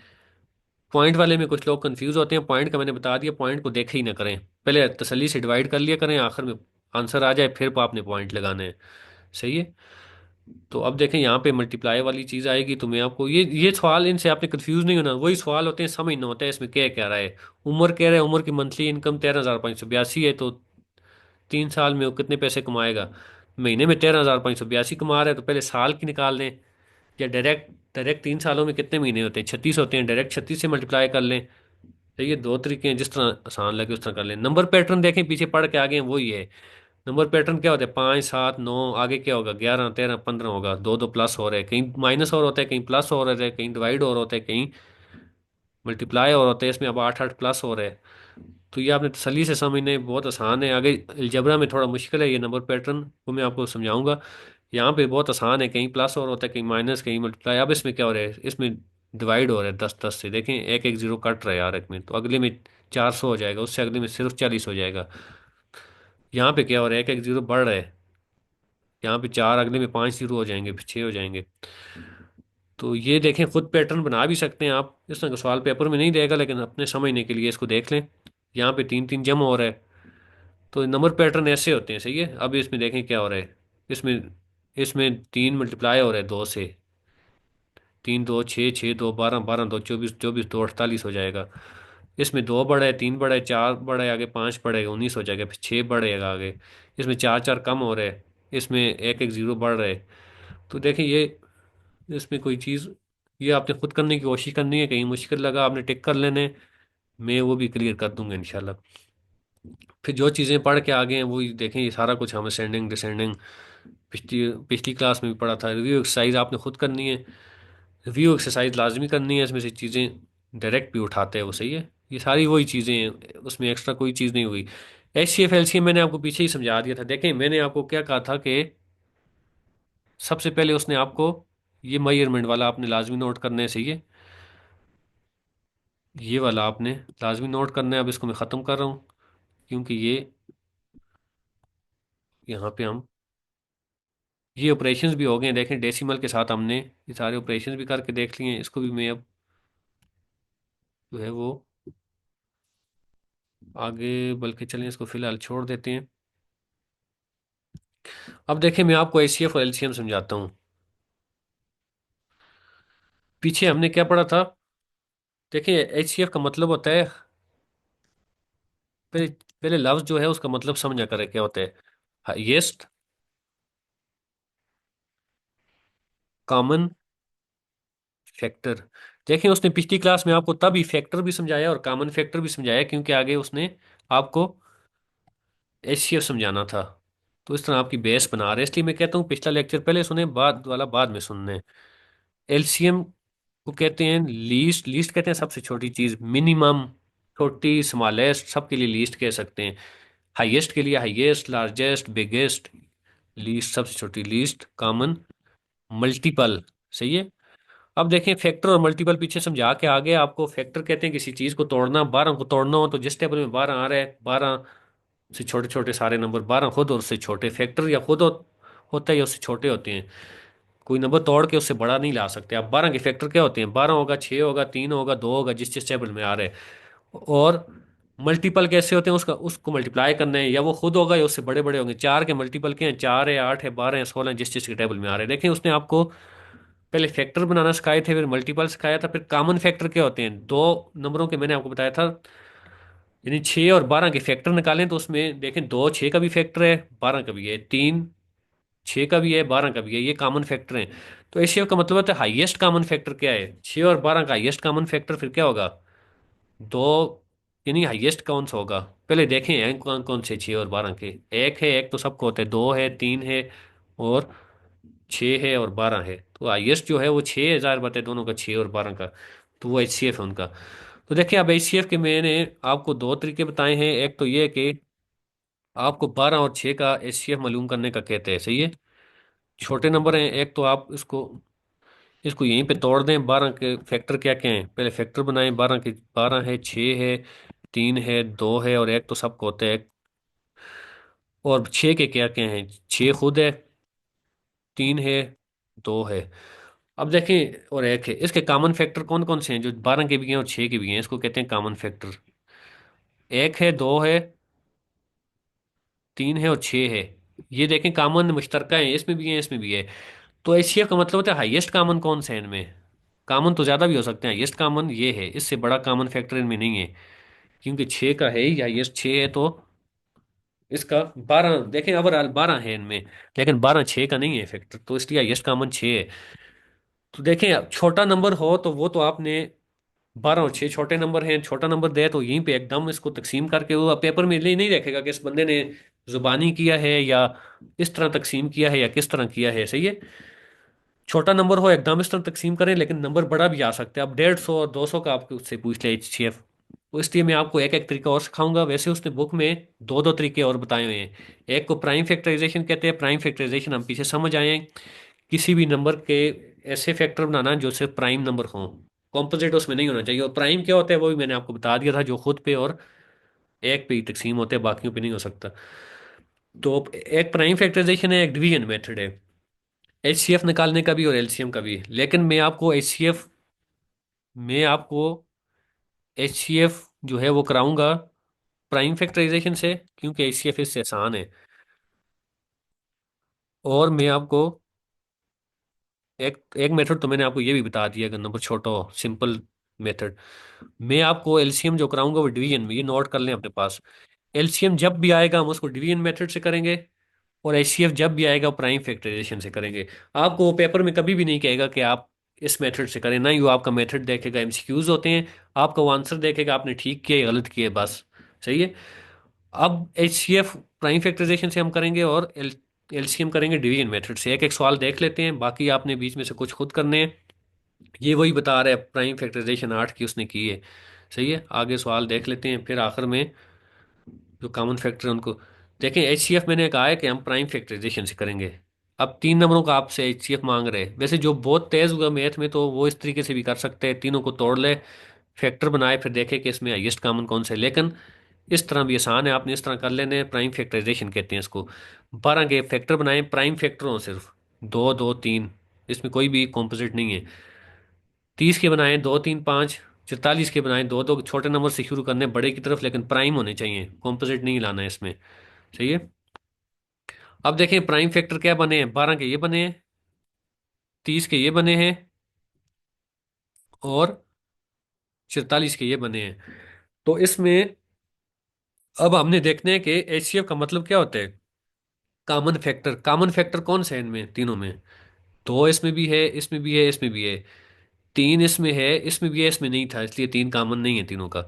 पॉइंट वाले में कुछ लोग कंफ्यूज होते हैं, पॉइंट का मैंने बता दिया, पॉइंट को देखे ही ना करें, पहले तसल्ली से डिवाइड कर लिया करें, आखिर में आंसर आ जाए फिर आपने पॉइंट लगाने हैं, सही है। तो अब देखें, यहाँ पे मल्टीप्लाई वाली चीज़ आएगी, तो मैं आपको ये सवाल, इनसे आपने कंफ्यूज नहीं होना, वही सवाल होते हैं, समझना होता है इसमें क्या कह रहा है। उम्र कह रहा है, उम्र की मंथली इनकम 13,582 है, तो 3 साल में वो कितने पैसे कमाएगा। महीने में 13,582 कमा रहा है, तो पहले साल की निकाल लें, या डायरेक्ट डायरेक्ट 3 सालों में कितने महीने होते हैं, 36 होते हैं, डायरेक्ट 36 से मल्टीप्लाई कर लें। तो ये दो तरीके हैं, जिस तरह आसान लगे उस तरह कर लें। नंबर पैटर्न देखें, पीछे पढ़ के आगे हैं, वही है। नंबर पैटर्न क्या होता है, 5 7 9, आगे क्या होगा, 11 13 15 होगा, दो दो प्लस हो रहे हैं, कहीं माइनस और होता है, कहीं प्लस और होता है, कहीं डिवाइड और होता है, कहीं मल्टीप्लाई और होता है, इसमें अब 8 8 प्लस हो रहे हैं। तो ये आपने तसल्ली से समझने, बहुत आसान है। आगे अलजबरा में थोड़ा मुश्किल है ये नंबर पैटर्न, वो मैं आपको समझाऊंगा। यहाँ पे बहुत आसान है, कहीं प्लस और होता है, कहीं माइनस, कहीं मल्टीप्लाई। अब इसमें क्या हो रहा है, इसमें डिवाइड हो रहा है 10 10 से, देखें एक एक जीरो कट रहा है यार, एक में तो अगले में 400 हो जाएगा, उससे अगले में सिर्फ 40 हो जाएगा। यहाँ पे क्या हो रहा है, एक एक जीरो बढ़ रहा है, यहाँ पे चार, अगले में पाँच जीरो हो जाएंगे, फिर छः हो जाएंगे। तो ये देखें, खुद पैटर्न बना भी सकते हैं आप। इस तरह का सवाल पेपर में नहीं देगा, लेकिन अपने समझने के लिए इसको देख लें। यहाँ पे तीन तीन जमा हो रहा है, तो नंबर पैटर्न ऐसे होते हैं, सही है। अब इसमें देखें क्या हो रहा है। इसमें इसमें तीन मल्टीप्लाई हो रहा है दो से। तीन दो छः, छः दो बारह, बारह दो चौबीस, चौबीस दो अड़तालीस हो जाएगा। इसमें दो बढ़े, तीन बढ़े, चार बढ़े, आगे पाँच बढ़ेगा, उन्नीस हो जाएगा, फिर छः बढ़ेगा आगे। इसमें चार चार कम हो रहे हैं, इसमें एक एक जीरो बढ़ रहे हैं। तो देखिए ये, इसमें कोई चीज़, ये आपने खुद करने की कोशिश करनी है। कहीं मुश्किल लगा आपने टिक कर लेने, मैं वो भी क्लियर कर दूंगा इंशाल्लाह। फिर जो चीज़ें पढ़ के आगे हैं वही देखें, ये सारा कुछ हमें सेंडिंग डिसेंडिंग पिछली पिछली क्लास में भी पढ़ा था। रिव्यू एक्सरसाइज आपने खुद करनी है, रिव्यू एक्सरसाइज लाजमी करनी है। इसमें से चीज़ें डायरेक्ट भी उठाते हैं वो, सही है। ये सारी वही चीज़ें हैं, उसमें एक्स्ट्रा कोई चीज़ नहीं हुई। H C F L C M मैंने आपको पीछे ही समझा दिया था। देखें मैंने आपको क्या कहा था कि सबसे पहले उसने आपको ये मेजरमेंट वाला आपने लाजमी नोट करना है, सही है। ये वाला आपने लाजमी नोट करना है। अब इसको मैं ख़त्म कर रहा हूँ, क्योंकि ये यहाँ पे हम ये ऑपरेशंस भी हो गए हैं। देखें डेसिमल के साथ हमने ये सारे ऑपरेशंस भी करके देख लिए हैं। इसको भी मैं अब जो है वो आगे, बल्कि चलें इसको फिलहाल छोड़ देते हैं। अब देखें मैं आपको एचसीएफ और एलसीएम समझाता हूँ। पीछे हमने क्या पढ़ा था। देखिए एचसीएफ का मतलब होता है, पहले पहले लफ्ज जो है उसका मतलब समझा करें क्या होता है। Highest common factor. देखें उसने पिछली क्लास में आपको तब फैक्टर भी समझाया और कॉमन फैक्टर भी समझाया, क्योंकि आगे उसने आपको एचसीएफ समझाना था। तो इस तरह आपकी बेस बना रहे हैं। इसलिए मैं कहता हूँ पिछला लेक्चर पहले सुने, बाद वाला बाद में सुनने। एलसीएम को कहते हैं लीस्ट, लीस्ट कहते हैं सबसे छोटी चीज, मिनिमम छोटी, स्मॉलेस्ट सबके लिए लीस्ट कह सकते हैं। हाईएस्ट के लिए हाईएस्ट, लार्जेस्ट, बिगेस्ट, लीस्ट सबसे छोटी, लीस्ट कॉमन, मल्टीपल, सही है। अब देखें फैक्टर और मल्टीपल पीछे समझा के आगे। आपको फैक्टर कहते हैं किसी चीज को तोड़ना, बारह को तोड़ना हो तो जिस टेबल में बारह आ रहा है, बारह से छोटे छोटे सारे नंबर, बारह खुद और उससे छोटे। फैक्टर या खुद होता है या उससे छोटे होते हैं। कोई नंबर तोड़ के उससे बड़ा नहीं ला सकते आप। बारह के फैक्टर क्या होते हैं, बारह होगा, छः होगा, तीन होगा, दो होगा, जिस जिस टेबल में आ रहे हैं। और मल्टीपल कैसे होते हैं, उसका उसको मल्टीप्लाई करना है, या वो खुद होगा या उससे बड़े बड़े होंगे। चार के मल्टीपल के हैं, चार है, आठ है, बारह है, सोलह है, जिस जिस के टेबल में आ रहे हैं। देखें उसने आपको पहले फैक्टर बनाना सिखाए थे, फिर मल्टीपल सिखाया था, फिर कॉमन फैक्टर क्या होते हैं। दो नंबरों के मैंने आपको बताया था, यानी छः और बारह के फैक्टर निकालें तो उसमें देखें दो छः का भी फैक्टर है, बारह का भी है, तीन छः का भी है, बारह का भी है, ये कॉमन फैक्टर हैं। तो एचसीएफ का मतलब होता है हाईएस्ट कॉमन फैक्टर क्या है। छः और बारह का हाईएस्ट कॉमन फैक्टर फिर क्या होगा, दो, यानी हाईएस्ट कौन सा होगा। पहले देखें हैं कौन कौन से छः और बारह के। एक है, एक तो सबको होता है, दो है, तीन है, और छः है, और बारह है। तो हाईएस्ट जो है वो छः हजार बताए दोनों का, छः और बारह का। तो वो एचसीएफ है उनका। तो देखिए अब एचसीएफ के मैंने आपको दो तरीके बताए हैं। एक तो ये कि आपको बारह और छः का एचसीएफ मालूम करने का कहते हैं, सही है। छोटे नंबर हैं, एक तो आप इसको इसको यहीं पे तोड़ दें। बारह के फैक्टर क्या क्या हैं, पहले फैक्टर बनाएं। बारह के, बारह है, छः है, तीन है, दो है, और एक तो सबको होता है। और छः के क्या क्या हैं, छः खुद है, तीन है, दो है। अब देखें और एक है, इसके कॉमन फैक्टर कौन कौन से हैं, जो बारह के भी हैं और छः के भी हैं, इसको कहते हैं कॉमन फैक्टर। एक है, दो है, तीन है, और छः है। ये देखें कॉमन मुश्तरका है, इसमें भी है, इसमें भी है। तो एचसीएफ का मतलब होता है हाईएस्ट कॉमन कौन सा है इनमें। कॉमन तो ज्यादा भी हो सकते हैं, हाईएस्ट कॉमन ये है, इससे बड़ा कॉमन फैक्टर इनमें नहीं है। क्योंकि छः का है ही हाईएस्ट, छः है तो इसका बारह देखें, ओवरऑल बारह है इनमें, लेकिन बारह छः का नहीं है फैक्टर, तो इसलिए हाईएस्ट कॉमन छः है। तो देखें अब छोटा नंबर हो तो वो तो आपने, बारह और छः छोटे नंबर हैं, छोटा नंबर दे तो यहीं पे एकदम इसको तकसीम करके, वो पेपर में नहीं रखेगा कि इस बंदे ने जुबानी किया है या इस तरह तकसीम किया है या किस तरह किया है, सही है। छोटा नंबर हो एकदम इस तरह तकसीम करें, लेकिन नंबर बड़ा भी आ सकता है। अब 150 और 200 का आपके उससे पूछ ले एचसीएफ। तो इसलिए मैं आपको एक एक तरीका और सिखाऊंगा। वैसे उसने बुक में दो दो तरीके और बताए हुए हैं। एक को प्राइम फैक्टराइजेशन कहते हैं। प्राइम फैक्टराइजेशन हम पीछे समझ आए हैं, किसी भी नंबर के ऐसे फैक्टर बनाना जो सिर्फ प्राइम नंबर हो, कॉम्पोजिट उसमें नहीं होना चाहिए। और प्राइम क्या होता है वो भी मैंने आपको बता दिया था, जो खुद पे और एक पे ही तकसीम होते हैं, बाकियों पे नहीं हो सकता। तो एक प्राइम फैक्टराइजेशन है, एक डिवीजन मेथड है, एचसीएफ निकालने का भी और एलसीएम का भी। लेकिन मैं आपको एचसीएफ जो है वो कराऊंगा प्राइम फैक्टराइजेशन से, क्योंकि एचसीएफ इससे आसान है। और मैं आपको एक एक मेथड तो मैंने आपको ये भी बता दिया, अगर नंबर छोटा हो, सिंपल मेथड। मैं आपको एलसीएम जो कराऊंगा वो डिवीजन में, ये नोट कर लें अपने पास। एलसीएम जब भी आएगा हम उसको डिवीजन मेथड से करेंगे, और एचसीएफ जब भी आएगा प्राइम फैक्टराइजेशन से करेंगे। आपको वो पेपर में कभी भी नहीं कहेगा कि आप इस मेथड से करें, ना ही वो आपका मेथड देखेगा, एमसीक्यूज होते हैं, आपका वो आंसर देखेगा आपने ठीक किया या गलत किया, बस। सही है। अब एचसीएफ प्राइम फैक्टराइजेशन से हम करेंगे, और एलसीएम करेंगे डिवीजन मेथड से। एक एक सवाल देख लेते हैं, बाकी आपने बीच में से कुछ खुद करने हैं। ये वही बता रहा है, प्राइम फैक्टराइजेशन 8 की उसने की है। सही है, आगे सवाल देख लेते हैं, फिर आखिर में जो कॉमन फैक्टर है उनको देखें। एचसीएफ मैंने कहा है कि हम प्राइम फैक्टराइजेशन से करेंगे। अब 3 नंबरों का आपसे एचसीएफ मांग रहे हैं। वैसे जो बहुत तेज हुआ मैथ में तो वो इस तरीके से भी कर सकते हैं, तीनों को तोड़ ले, फैक्टर बनाए, फिर देखे कि इसमें हाईएस्ट कॉमन कौन सा है। लेकिन इस तरह भी आसान है, आपने इस तरह कर लेने हैं, प्राइम फैक्टराइजेशन कहते हैं इसको। 12 के फैक्टर बनाए, प्राइम फैक्टर हो सिर्फ दो दो तीन, इसमें कोई भी कॉम्पोजिट नहीं है। 30 के बनाए दो तीन पाँच, 44 के बनाए दो दो, छोटे नंबर से शुरू करने बड़े की तरफ, लेकिन प्राइम होने चाहिए, कॉम्पोजिट नहीं लाना है इसमें। सही है। अब देखें प्राइम फैक्टर क्या बने हैं, 12 के ये बने हैं, 30 के ये बने हैं, और 44 के ये बने हैं। तो इसमें अब हमने देखने हैं कि एचसीएफ का मतलब क्या होता है। कॉमन फैक्टर, कॉमन फैक्टर कौन से है इनमें तीनों में। दो इसमें भी है, इसमें भी है, इसमें भी है। तीन इसमें है, इसमें भी है, इसमें नहीं था, इसलिए तीन कॉमन नहीं है तीनों का।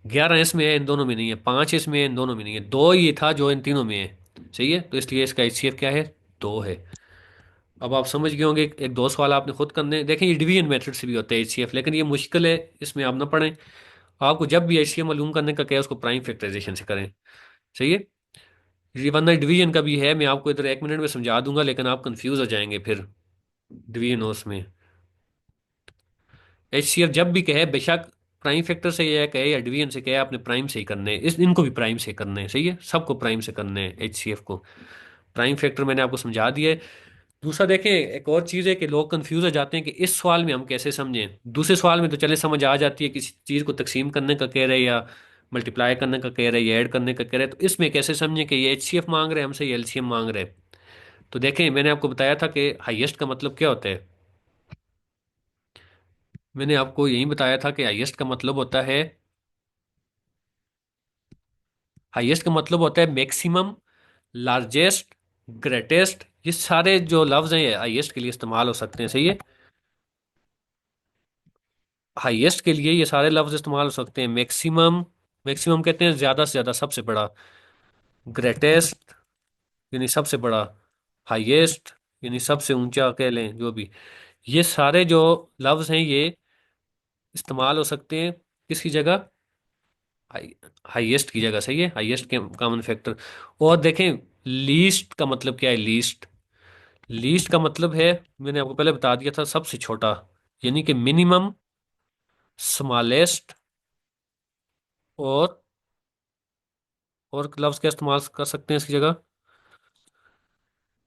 11 इसमें है, इन दोनों में नहीं है। 5 इसमें है, इन दोनों में नहीं है। दो ये था जो इन तीनों में है। सही है, तो इसलिए इसका एचसीएफ क्या है, दो है। अब आप समझ गए होंगे, एक दो सवाल आपने खुद करने हैं। देखें ये डिवीजन मेथड से भी होता है एचसीएफ, लेकिन ये मुश्किल है, इसमें आप ना पढ़ें। आपको जब भी एचसीएफ मालूम करने का क्या है, उसको प्राइम फैक्टराइजेशन से करें। सही है। ये वरना डिवीजन का भी है, मैं आपको इधर 1 मिनट में समझा दूंगा, लेकिन आप कंफ्यूज हो जाएंगे फिर डिवीजन हो उसमें। एचसीएफ जब भी कहे, बेशक प्राइम फैक्टर से यह कहे या डिवीजन से कहे, आपने प्राइम से ही करने हैं, इस इनको भी प्राइम से करने हैं। सही है, सबको प्राइम से करने हैं एचसीएफ को। प्राइम फैक्टर मैंने आपको समझा दिया है। दूसरा देखें, एक और चीज़ है कि लोग कंफ्यूज हो जाते हैं कि इस सवाल में हम कैसे समझें। दूसरे सवाल में तो चले समझ आ जाती है, किसी चीज़ को तकसीम करने का कह रहे हैं, या मल्टीप्लाई करने का कह रहे हैं, या ऐड करने का कह रहे हैं। तो इसमें कैसे समझें कि ये एचसीएफ मांग रहे हैं हमसे, ये एलसीएम मांग रहे हैं। तो देखें, मैंने आपको बताया था कि हाईएस्ट का मतलब क्या होता है। मैंने आपको यही बताया था कि हाईएस्ट का मतलब होता है, हाईएस्ट का मतलब होता है मैक्सिमम, लार्जेस्ट, ग्रेटेस्ट। ये सारे जो लफ्ज हैं हाईएस्ट के लिए इस्तेमाल हो सकते हैं। सही है, हाईएस्ट के लिए ये सारे लफ्ज इस्तेमाल हो सकते हैं। मैक्सिमम, मैक्सिमम कहते हैं ज्यादा से ज्यादा, सबसे बड़ा। ग्रेटेस्ट यानी सबसे बड़ा। हाईएस्ट यानी सबसे ऊंचा कह लें, जो भी। ये सारे जो लफ्ज हैं ये इस्तेमाल हो सकते हैं किसकी जगह, हाई हाईएस्ट की जगह। सही है, हाईएस्ट के कॉमन फैक्टर। और देखें, लीस्ट का मतलब क्या है, लीस्ट। लीस्ट का मतलब है, मैंने आपको पहले बता दिया था, सबसे छोटा। यानी कि मिनिमम, स्मॉलेस्ट, और लफ्ज क्या इस्तेमाल कर सकते हैं इसकी जगह,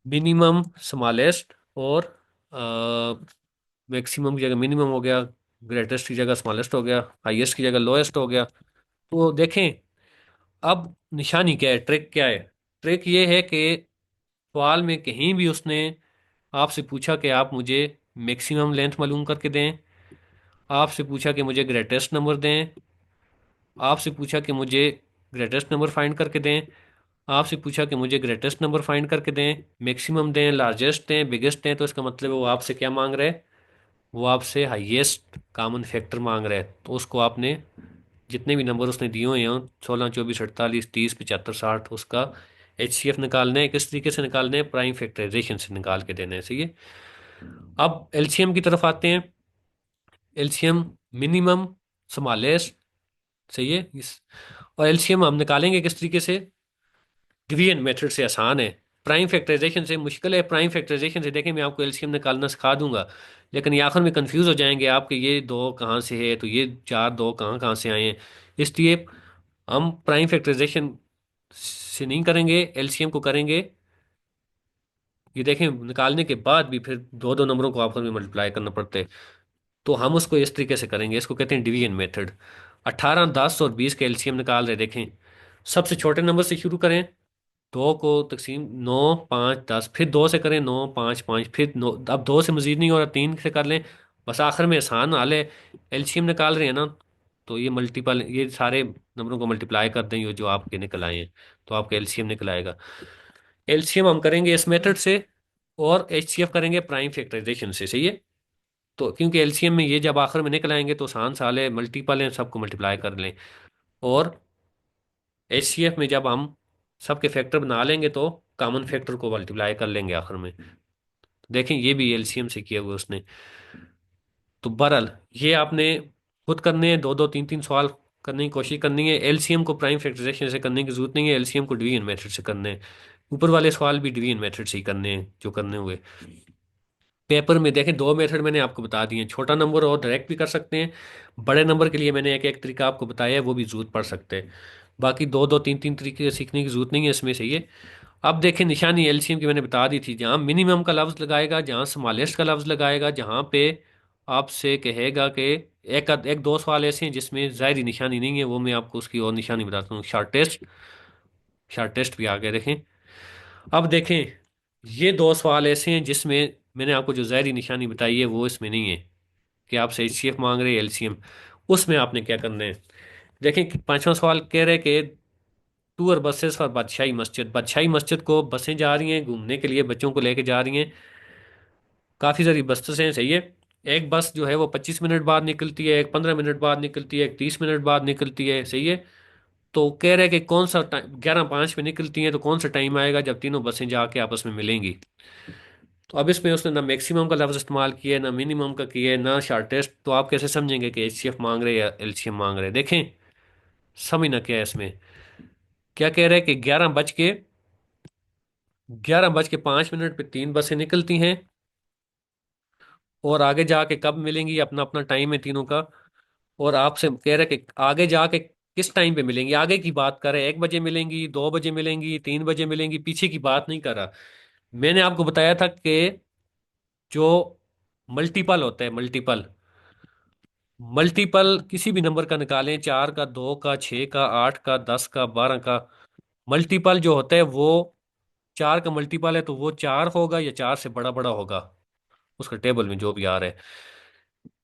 मिनिमम, स्मॉलेस्ट, और मैक्सिमम की जगह मिनिमम हो गया, ग्रेटेस्ट की जगह स्मॉलेस्ट हो गया, हाईएस्ट की जगह लोएस्ट हो गया। तो देखें, अब निशानी क्या है, ट्रिक क्या है। ट्रिक ये है कि सवाल में कहीं भी उसने आपसे पूछा कि आप मुझे मैक्सिमम लेंथ मालूम करके दें, आपसे पूछा कि मुझे ग्रेटेस्ट नंबर दें, आपसे पूछा कि मुझे ग्रेटेस्ट नंबर फाइंड करके दें, आपसे पूछा कि मुझे ग्रेटेस्ट नंबर फाइंड करके दें, मैक्सिमम दें, लार्जेस्ट दें, बिगेस्ट दें, तो इसका मतलब है वो आपसे क्या मांग रहे हैं, वो आपसे हाईएस्ट कॉमन फैक्टर मांग रहा है। तो उसको आपने जितने भी नंबर उसने दिए हुए हैं, 16, 24, 48, 30, 75, 60, उसका एचसीएफ निकालने हैं। किस तरीके से निकालने हैं, प्राइम फैक्टराइजेशन से निकाल के देने हैं। सही है। अब एलसीएम की तरफ आते हैं। LCM minimum, smallest. सही है और एलसीएम हम निकालेंगे किस तरीके से, डिवीजन मेथड से आसान है, प्राइम फैक्टराइजेशन से मुश्किल है। प्राइम फैक्टराइजेशन से देखें, मैं आपको एलसीएम निकालना सिखा दूंगा, लेकिन ये आखिर में कंफ्यूज हो जाएंगे आपके, ये दो कहाँ से है, तो ये चार दो कहाँ कहाँ से आए हैं। इसलिए हम प्राइम फैक्टराइजेशन से नहीं करेंगे, एलसीएम को करेंगे। ये देखें, निकालने के बाद भी फिर दो दो नंबरों को आपस में मल्टीप्लाई करना पड़ता है। तो हम उसको इस तरीके से करेंगे, इसको कहते हैं डिवीजन मेथड। 18, 10 और 20 के एलसीएम निकाल रहे, देखें। सबसे छोटे नंबर से शुरू करें। दो को तकसीम 9, 5, 10, फिर दो से करें, 9, 5, 5, फिर नौ, अब दो से मजीद नहीं हो रहा, तीन से कर लें। बस आखिर में आसान हाल है, एलसीएम निकाल रहे हैं ना, तो ये मल्टीपल, ये सारे नंबरों को मल्टीप्लाई कर दें, ये जो आपके निकल आए हैं, तो आपका एलसीएम निकल आएगा। एलसीएम हम करेंगे इस मेथड से, और एचसीएफ करेंगे प्राइम फैक्टराइजेशन से, सही है। तो क्योंकि एलसीएम में ये जब आखिर में निकल आएंगे तो आसान साल है, मल्टीपल है, सबको मल्टीप्लाई कर लें। और एचसीएफ में जब हम सबके फैक्टर बना लेंगे तो कॉमन फैक्टर को मल्टीप्लाई कर लेंगे आखिर में। देखें, ये भी एलसीएम से किया हुआ उसने। तो बहरहाल ये आपने खुद करने हैं, दो दो तीन तीन सवाल करने की कोशिश करनी है। एलसीएम को प्राइम फैक्टराइजेशन से करने की जरूरत नहीं है, एलसीएम को डिवीजन मेथड से करने हैं। ऊपर वाले सवाल भी डिवीजन मेथड से ही करने हैं जो करने हुए। पेपर में देखें, दो मेथड मैंने आपको बता दिए हैं, छोटा नंबर और डायरेक्ट भी कर सकते हैं। बड़े नंबर के लिए मैंने एक एक तरीका आपको बताया है, वो भी जरूरत पड़ सकते हैं। बाकी दो दो तीन तीन तरीके सीखने की जरूरत नहीं है इसमें से ये। अब देखें, निशानी एलसीएम की मैंने बता दी थी, जहाँ मिनिमम का लफ्ज लगाएगा, जहाँ स्मॉलेस्ट का लफ्ज लगाएगा, जहाँ पे आपसे कहेगा कि एक एक दो सवाल ऐसे हैं जिसमें ज़ाहिरी निशानी नहीं है, वो मैं आपको उसकी और निशानी बताता हूँ। शॉर्टेस्ट, शॉर्टेस्ट भी आ गए, देखें। अब देखें, ये दो सवाल ऐसे हैं जिसमें मैंने आपको जो ज़ाहिरी निशानी बताई है वो इसमें नहीं है, कि आपसे एचसीएफ मांग रहे हैं, एलसीएम। उसमें आपने क्या करना है, देखें कि पांचवा सवाल कह रहे हैं कि टूर बसेस फॉर बादशाही मस्जिद। बादशाही मस्जिद को बसें जा रही हैं घूमने के लिए, बच्चों को लेके जा रही हैं। काफ़ी सारी बसें हैं, सही है। एक बस जो है वो 25 मिनट बाद निकलती है, एक 15 मिनट बाद निकलती है, एक 30 मिनट बाद निकलती है, सही है। तो कह रहे हैं कि कौन सा टाइम, 11:05 पे निकलती है, तो कौन सा टाइम आएगा जब तीनों बसें जाके आपस में मिलेंगी। तो अब इसमें उसने ना मैक्सिमम का लफ्ज इस्तेमाल किया है, ना मिनिमम का किया है, ना शॉर्टेस्ट। तो आप कैसे समझेंगे कि एचसीएफ मांग रहे हैं या एलसीएम मांग रहे हैं? देखें, समझना क्या है इसमें। क्या कह रहे हैं कि 11:05 पे तीन बसें निकलती हैं, और आगे जाके कब मिलेंगी, अपना अपना टाइम है तीनों का। और आपसे कह रहे हैं कि आगे जाके किस टाइम पे मिलेंगी, आगे की बात कर रहे हैं, 1 बजे मिलेंगी, 2 बजे मिलेंगी, 3 बजे मिलेंगी, पीछे की बात नहीं कर रहा। मैंने आपको बताया था कि जो मल्टीपल होता है, मल्टीपल, मल्टीपल किसी भी नंबर का निकालें, 4 का, 2 का, 6 का, 8 का, 10 का, 12 का। मल्टीपल जो होता है वो 4 का मल्टीपल है तो वो 4 होगा या 4 से बड़ा बड़ा होगा, उसका टेबल में जो भी आ रहा है।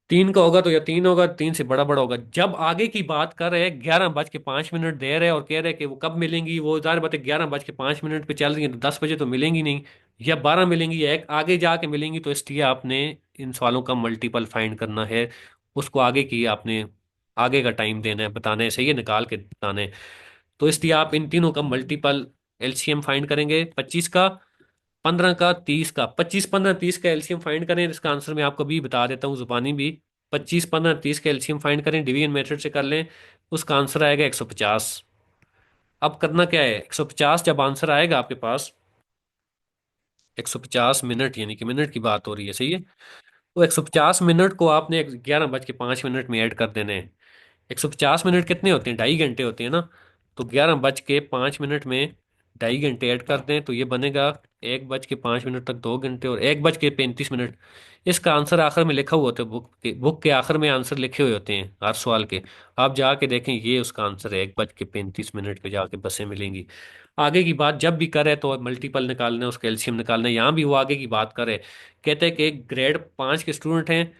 3 का होगा तो या 3 होगा, 3 से बड़ा बड़ा होगा। जब आगे की बात कर रहे हैं, 11:05 दे रहे हैं और कह रहे हैं कि वो कब मिलेंगी, वो ज़ाहिर बात है 11:05 पे चल रही है तो 10 बजे तो मिलेंगी नहीं, या 12 मिलेंगी, या एक आगे जाके मिलेंगी। तो इसलिए आपने इन सवालों का मल्टीपल फाइंड करना है, उसको आगे की आपने आगे का टाइम देना है, बताना है, सही है, निकाल के बताना है। तो इसलिए आप इन तीनों का मल्टीपल एलसीएम फाइंड करेंगे, 25 का, 15 का, 30 का। 25, 15, 30 का एलसीएम फाइंड करें, इसका आंसर मैं आपको भी बता देता हूँ जुबानी भी। 25, 15, 30 का एलसीएम फाइंड करें, डिवीजन मेथड से कर लें, उसका आंसर आएगा 150। अब करना क्या है, 150 जब आंसर आएगा आपके पास, 150 मिनट, यानी कि मिनट की बात हो रही है, सही है। तो 150 मिनट को आपने 11:05 में ऐड कर देने हैं। 150 मिनट कितने होते हैं, 2.5 घंटे होते हैं ना। तो 11:05 में 2.5 घंटे ऐड कर दें तो ये बनेगा 1:05 तक 2 घंटे, और 1:35। इसका आंसर आखिर में लिखा हुआ होता है, बुक के आखिर में आंसर लिखे हुए होते हैं हर सवाल के। आप जाके देखें, ये उसका आंसर है, 1:35 पे जाके बसें मिलेंगी। आगे की बात जब भी करे तो मल्टीपल निकालना है, उसका एलसीएम निकालना है। यहाँ भी वो आगे की बात करे, कहते हैं कि ग्रेड 5 के स्टूडेंट हैं,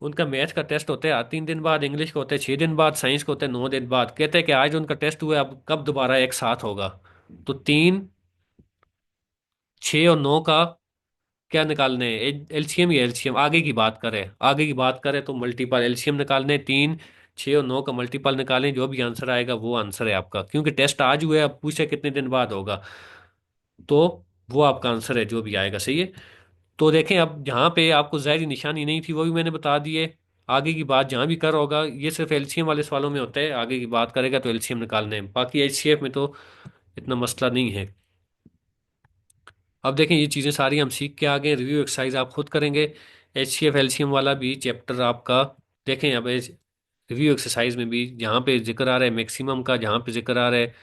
उनका मैथ का टेस्ट होता है 3 दिन बाद, इंग्लिश का होता है 6 दिन बाद, साइंस का होता है 9 दिन बाद। कहते हैं कि आज उनका टेस्ट हुआ है, अब कब दोबारा एक साथ होगा। तो 3, 6 और 9 का क्या निकालने हैं, एलसीएम या एलसीएम? आगे की बात करें तो मल्टीपल एलसीएम निकालने हैं। 3, 6 और 9 का मल्टीपल निकालें, जो भी आंसर आएगा वो आंसर है आपका, क्योंकि टेस्ट आज हुआ है, अब पूछे कितने दिन बाद होगा, तो वो आपका आंसर है जो भी आएगा, सही है। तो देखें, अब जहाँ पे आपको ज़ाहिरी निशानी नहीं थी वो भी मैंने बता दी है। आगे की बात जहाँ भी कर होगा, ये सिर्फ एलसीएम वाले सवालों में होता है, आगे की बात करेगा तो एलसीएम निकालने हैं, बाकी एचसीएफ में तो इतना मसला नहीं है। अब देखें, ये चीज़ें सारी हम सीख के आ गए, रिव्यू एक्सरसाइज आप खुद करेंगे। एचसीएफ एलसीएम वाला भी चैप्टर आपका, देखें अब रिव्यू एक्सरसाइज में भी जहाँ पे जिक्र आ रहा है मैक्सिमम का, जहाँ पे जिक्र आ रहा है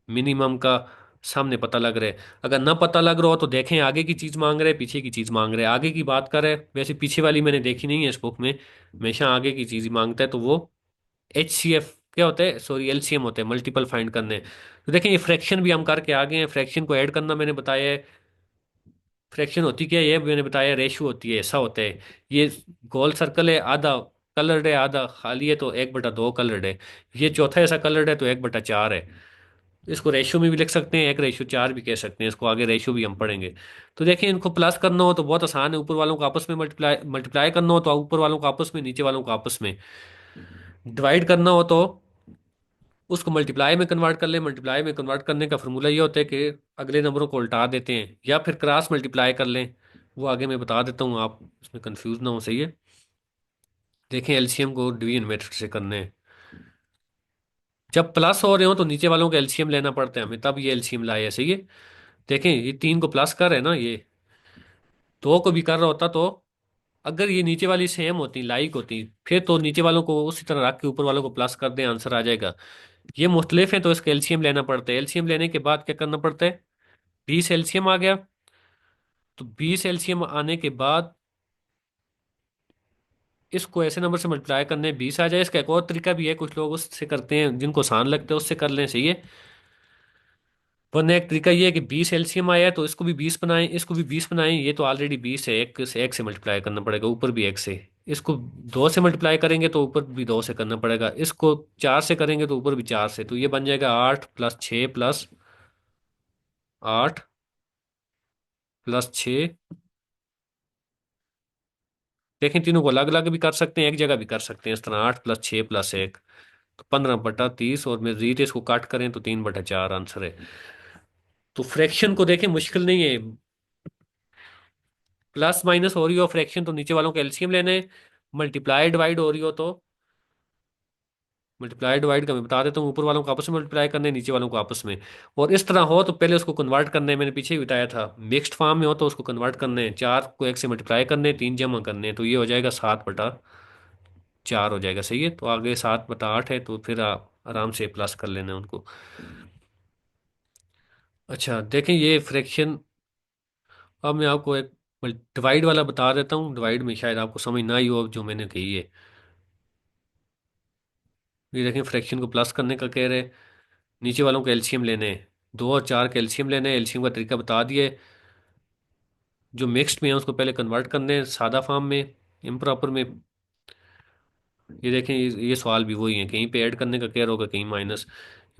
मिनिमम का सामने पता लग रहा है। अगर ना पता लग रहा हो तो देखें आगे की चीज़ मांग रहे पीछे की चीज़ मांग रहे। आगे की बात करें, वैसे पीछे वाली मैंने देखी नहीं है इस बुक में, हमेशा आगे की चीज़ ही मांगता है, तो वो HCF क्या होता है, सॉरी LCM होता है, मल्टीपल फाइंड करने। तो देखें ये फ्रैक्शन भी हम करके आ गए हैं, फ्रैक्शन को ऐड करना मैंने बताया है। फ्रैक्शन होती क्या है ये मैंने बताया, रेशो होती है, ऐसा होता है। ये गोल सर्कल है, आधा कलर्ड है आधा खाली है, तो 1/2 कलर्ड है। ये चौथा ऐसा कलर्ड है तो 1/4 है। इसको रेशियो में भी लिख सकते हैं, 1/4 भी कह सकते हैं इसको, आगे रेशियो भी हम पढ़ेंगे। तो देखिए इनको प्लस करना हो तो बहुत आसान है, ऊपर वालों को आपस में मल्टीप्लाई मल्टीप्लाई करना हो तो ऊपर वालों को आपस में, नीचे वालों को आपस में। डिवाइड करना हो तो उसको मल्टीप्लाई में कन्वर्ट कर ले। मल्टीप्लाई में कन्वर्ट करने का फॉर्मूला ये होता है कि अगले नंबरों को उल्टा देते हैं, या फिर क्रॉस मल्टीप्लाई कर लें। वो आगे मैं बता देता हूँ, आप इसमें कंफ्यूज ना हो, सही है। देखें एलसीएम को डिवीजन मेथड से करने हैं। जब प्लस हो रहे हो तो नीचे वालों का एलसीएम लेना पड़ता है हमें, तब ये एलसीएम लाए है, सही है। देखें ये 3 को प्लस कर रहे हैं ना, ये 2 को भी कर रहा होता तो अगर ये नीचे वाली सेम होती लाइक होती, फिर तो नीचे वालों को उसी तरह रख के ऊपर वालों को प्लस कर दें, आंसर आ जाएगा। ये मुख्तलिफ है तो इसका एलसीएम लेना पड़ता है। एलसीएम लेने के बाद क्या करना पड़ता है, 20 एलसीएम आ गया। तो 20 एलसीएम आने के बाद इसको ऐसे नंबर से मल्टीप्लाई करने 20 आ जाए। इसका एक और तरीका भी है, कुछ लोग उससे करते हैं, जिनको आसान लगता है उससे कर लें, सही है। वरना एक तरीका ये है कि 20 एलसीएम आया है तो इसको भी 20 बनाएं, इसको भी 20 बनाएं। ये तो ऑलरेडी 20 है, एक से मल्टीप्लाई करना पड़ेगा, ऊपर भी एक से। इसको 2 से मल्टीप्लाई करेंगे तो ऊपर भी 2 से करना पड़ेगा। इसको 4 से करेंगे तो ऊपर भी 4 से। तो ये बन जाएगा 8 + 6 + 8 + 6। देखें तीनों को अलग अलग भी कर सकते हैं, एक जगह भी कर सकते हैं इस तरह, 8 + 6 + 1, तो 15/30। और मेरीट इसको काट करें तो 3/4 आंसर है। तो फ्रैक्शन को देखें मुश्किल नहीं है, प्लस माइनस हो रही हो फ्रैक्शन तो नीचे वालों का एलसीएम लेने। मल्टीप्लाई डिवाइड हो रही हो तो मल्टीप्लाई डिवाइड का मैं बता देता हूँ, ऊपर वालों को आपस में मल्टीप्लाई करने, नीचे वालों को आपस में। और इस तरह हो तो पहले उसको कन्वर्ट करने, मैंने पीछे ही बताया था। मिक्स्ड फॉर्म में हो तो उसको कन्वर्ट करने, 4 को 1 से मल्टीप्लाई करने, 3 जमा करने, तो ये हो जाएगा 7/4 हो जाएगा, सही है। तो आगे 7/8 है, तो फिर आप आराम से प्लस कर लेना उनको। अच्छा देखें ये फ्रैक्शन, अब मैं आपको एक डिवाइड वाला बता देता हूँ। डिवाइड में शायद आपको समझ ना ही हो जो मैंने कही है। ये देखें फ्रैक्शन को प्लस करने का कह रहे हैं, नीचे वालों को एलसीएम लेने हैं, 2 और 4 के एलसीएम लेने हैं। एलसीएम का तरीका बता दिए। जो मिक्स्ड में है उसको पहले कन्वर्ट करने हैं सादा फॉर्म में, इम्प्रॉपर में। ये देखें ये सवाल भी वही है, कहीं पे ऐड करने का कह रहा होगा, कहीं माइनस।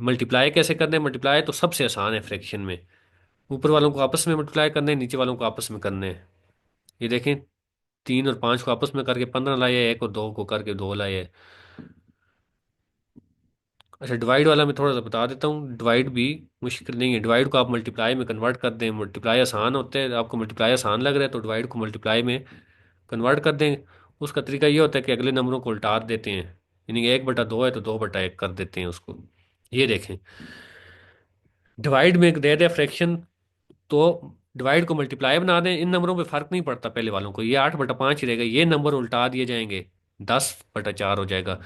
मल्टीप्लाई कैसे करने हैं, मल्टीप्लाई तो सबसे आसान है फ्रैक्शन में, ऊपर वालों को आपस में मल्टीप्लाई करने हैं, नीचे वालों को आपस में करने हैं। ये देखें 3 और 5 को आपस में करके 15 लाए हैं, 1 और 2 को करके 2 लाए हैं। अच्छा डिवाइड वाला मैं थोड़ा सा बता देता हूँ। डिवाइड भी मुश्किल नहीं है, डिवाइड को आप मल्टीप्लाई में कन्वर्ट कर दें। मल्टीप्लाई आसान होता है, आपको मल्टीप्लाई आसान लग रहा है तो डिवाइड को मल्टीप्लाई में कन्वर्ट कर दें। उसका तरीका ये होता है कि अगले नंबरों को उल्टा देते हैं, यानी 1/2 है तो 2/1 कर देते हैं उसको। ये देखें डिवाइड में दे दिया फ्रैक्शन, तो डिवाइड को मल्टीप्लाई बना दें। इन नंबरों पे फर्क नहीं पड़ता पहले वालों को, ये 8/5 ही रहेगा, ये नंबर उल्टा दिए जाएंगे, 10/4 हो जाएगा।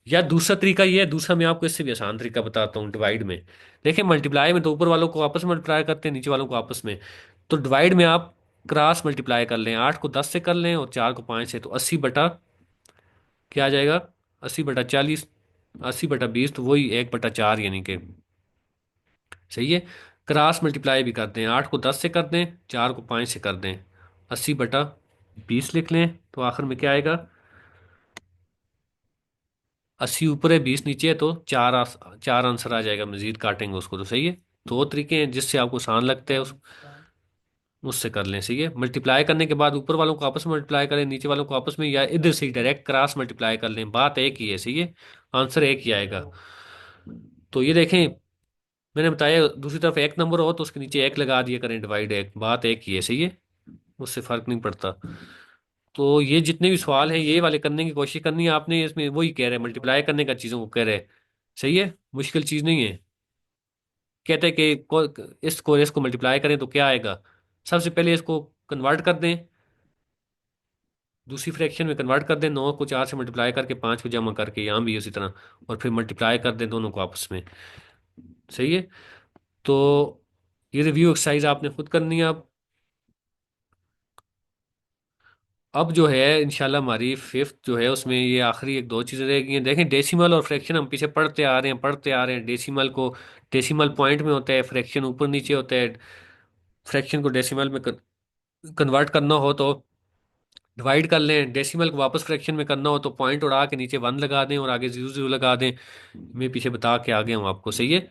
या दूसरा तरीका ये है, दूसरा मैं आपको इससे भी आसान तरीका बताता हूँ डिवाइड में। देखिए मल्टीप्लाई में तो ऊपर वालों को आपस में मल्टीप्लाई करते हैं, नीचे वालों को आपस में। तो डिवाइड में आप क्रॉस मल्टीप्लाई कर लें, 8 को 10 से कर लें और 4 को 5 से, तो 80 क्या आ जाएगा, 80/40, 80/20, तो वही 1/4 यानी कि, सही है। क्रॉस मल्टीप्लाई भी करते हैं, 8 को 10 से कर दें, 4 को 5 से कर दें, 80/20 लिख लें, तो आखिर में क्या आएगा, 80 ऊपर है 20 नीचे है, तो 4 आंसर आ जाएगा। मजीद काटेंगे उसको तो, सही है। दो तरीके हैं जिससे आपको आसान लगता है उससे कर लें, सही है। मल्टीप्लाई करने के बाद ऊपर वालों को आपस में मल्टीप्लाई करें, नीचे वालों को आपस में, या इधर से डायरेक्ट क्रॉस मल्टीप्लाई कर लें, बात एक ही है, सही है। आंसर एक ही आएगा। तो ये देखें मैंने बताया, दूसरी तरफ एक नंबर हो तो उसके नीचे एक लगा दिया करें, डिवाइड एक, बात एक ही है, सही है। उससे फर्क नहीं पड़ता। तो ये जितने भी सवाल हैं ये वाले करने की कोशिश करनी है आपने, इसमें वही कह रहे हैं मल्टीप्लाई करने का, चीज़ों को कह रहे हैं, सही है। मुश्किल चीज़ नहीं है। कहते हैं कि इसको मल्टीप्लाई करें तो क्या आएगा, सबसे पहले इसको कन्वर्ट कर दें, दूसरी फ्रैक्शन में कन्वर्ट कर दें, 9 को 4 से मल्टीप्लाई करके 5 को जमा करके, यहाँ भी उसी तरह, और फिर मल्टीप्लाई कर दें दोनों को आपस में, सही है। तो ये रिव्यू एक्सरसाइज आपने खुद करनी है। अब जो है इंशाल्लाह हमारी फिफ्थ जो है उसमें ये आखिरी एक दो चीज़ें रह गई हैं। देखें, डेसिमल और फ्रैक्शन हम पीछे पढ़ते आ रहे हैं पढ़ते आ रहे हैं। डेसिमल को डेसिमल पॉइंट में होता है, फ्रैक्शन ऊपर नीचे होता है। फ्रैक्शन को डेसिमल में कन्वर्ट करना हो तो डिवाइड कर लें, डेसिमल को वापस फ्रैक्शन में करना हो तो पॉइंट उड़ा के नीचे वन लगा दें और आगे जीरो जीरो लगा दें। मैं पीछे बता के आ गया हूँ आपको, सही है।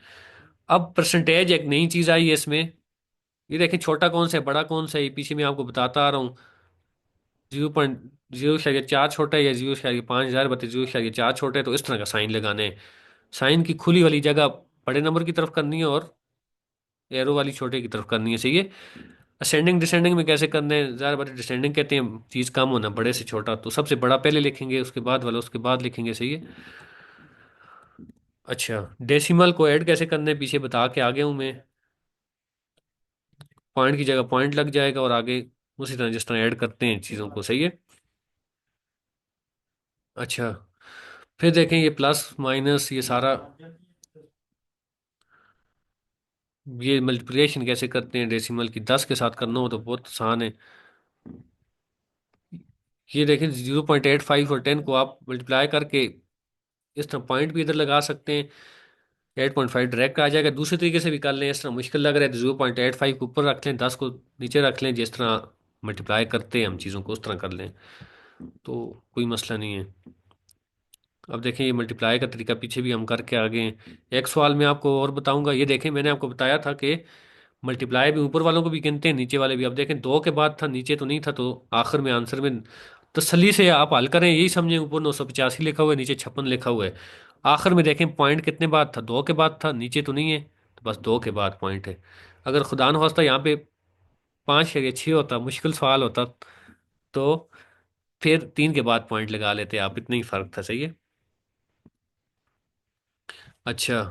अब परसेंटेज एक नई चीज़ आई है इसमें। ये देखें, छोटा कौन सा है बड़ा कौन सा है, ये पीछे मैं आपको बताता आ रहा हूँ। 0.04 छोटा है या 0.5000 बते 0.4 छोटा है, तो इस तरह का साइन लगाना है। साइन की खुली वाली जगह बड़े नंबर की तरफ करनी है और एरो वाली छोटे की तरफ करनी है, सही है। असेंडिंग डिसेंडिंग में कैसे करने हैं, ज़्यादा बड़े डिसेंडिंग कहते हैं चीज़ कम होना, बड़े से छोटा, तो सबसे बड़ा पहले लिखेंगे, उसके बाद वाला उसके बाद लिखेंगे, सही है। अच्छा, डेसिमल को ऐड कैसे करने हैं पीछे बता के आ गया हूँ मैं। पॉइंट की जगह पॉइंट लग जाएगा और आगे उसी तरह जिस तरह ऐड करते हैं चीज़ों को, सही है। अच्छा, फिर देखें ये प्लस माइनस ये सारा, ये मल्टीप्लिकेशन कैसे करते हैं डेसिमल की, 10 के साथ करना हो तो बहुत आसान है। ये देखें 0.85 और 10 को आप मल्टीप्लाई करके इस तरह पॉइंट भी इधर लगा सकते हैं। 8.5 डायरेक्ट आ जाएगा। दूसरे तरीके से भी कर लें, इस तरह मुश्किल लग रहा है तो 0.85 को ऊपर रख लें, 10 को नीचे रख लें, जिस तरह मल्टीप्लाई करते हैं हम चीज़ों को उस तरह कर लें, तो कोई मसला नहीं है। अब देखें ये मल्टीप्लाई का तरीका पीछे भी हम करके आ गए हैं। एक सवाल मैं आपको और बताऊंगा। ये देखें, मैंने आपको बताया था कि मल्टीप्लाई भी ऊपर वालों को भी गिनते हैं नीचे वाले भी। अब देखें, दो के बाद था नीचे तो नहीं था, तो आखिर में आंसर में तसल्ली से आप हल करें, यही समझें ऊपर 985 लिखा हुआ है नीचे 56 लिखा हुआ है। आखिर में देखें पॉइंट कितने बाद था, दो के बाद था, नीचे तो नहीं है, तो बस दो के बाद पॉइंट है। अगर खुदा न खास्ता यहाँ पे 5 या 6 होता, मुश्किल सवाल होता, तो फिर 3 के बाद पॉइंट लगा लेते आप, इतना ही फर्क था, सही है। अच्छा,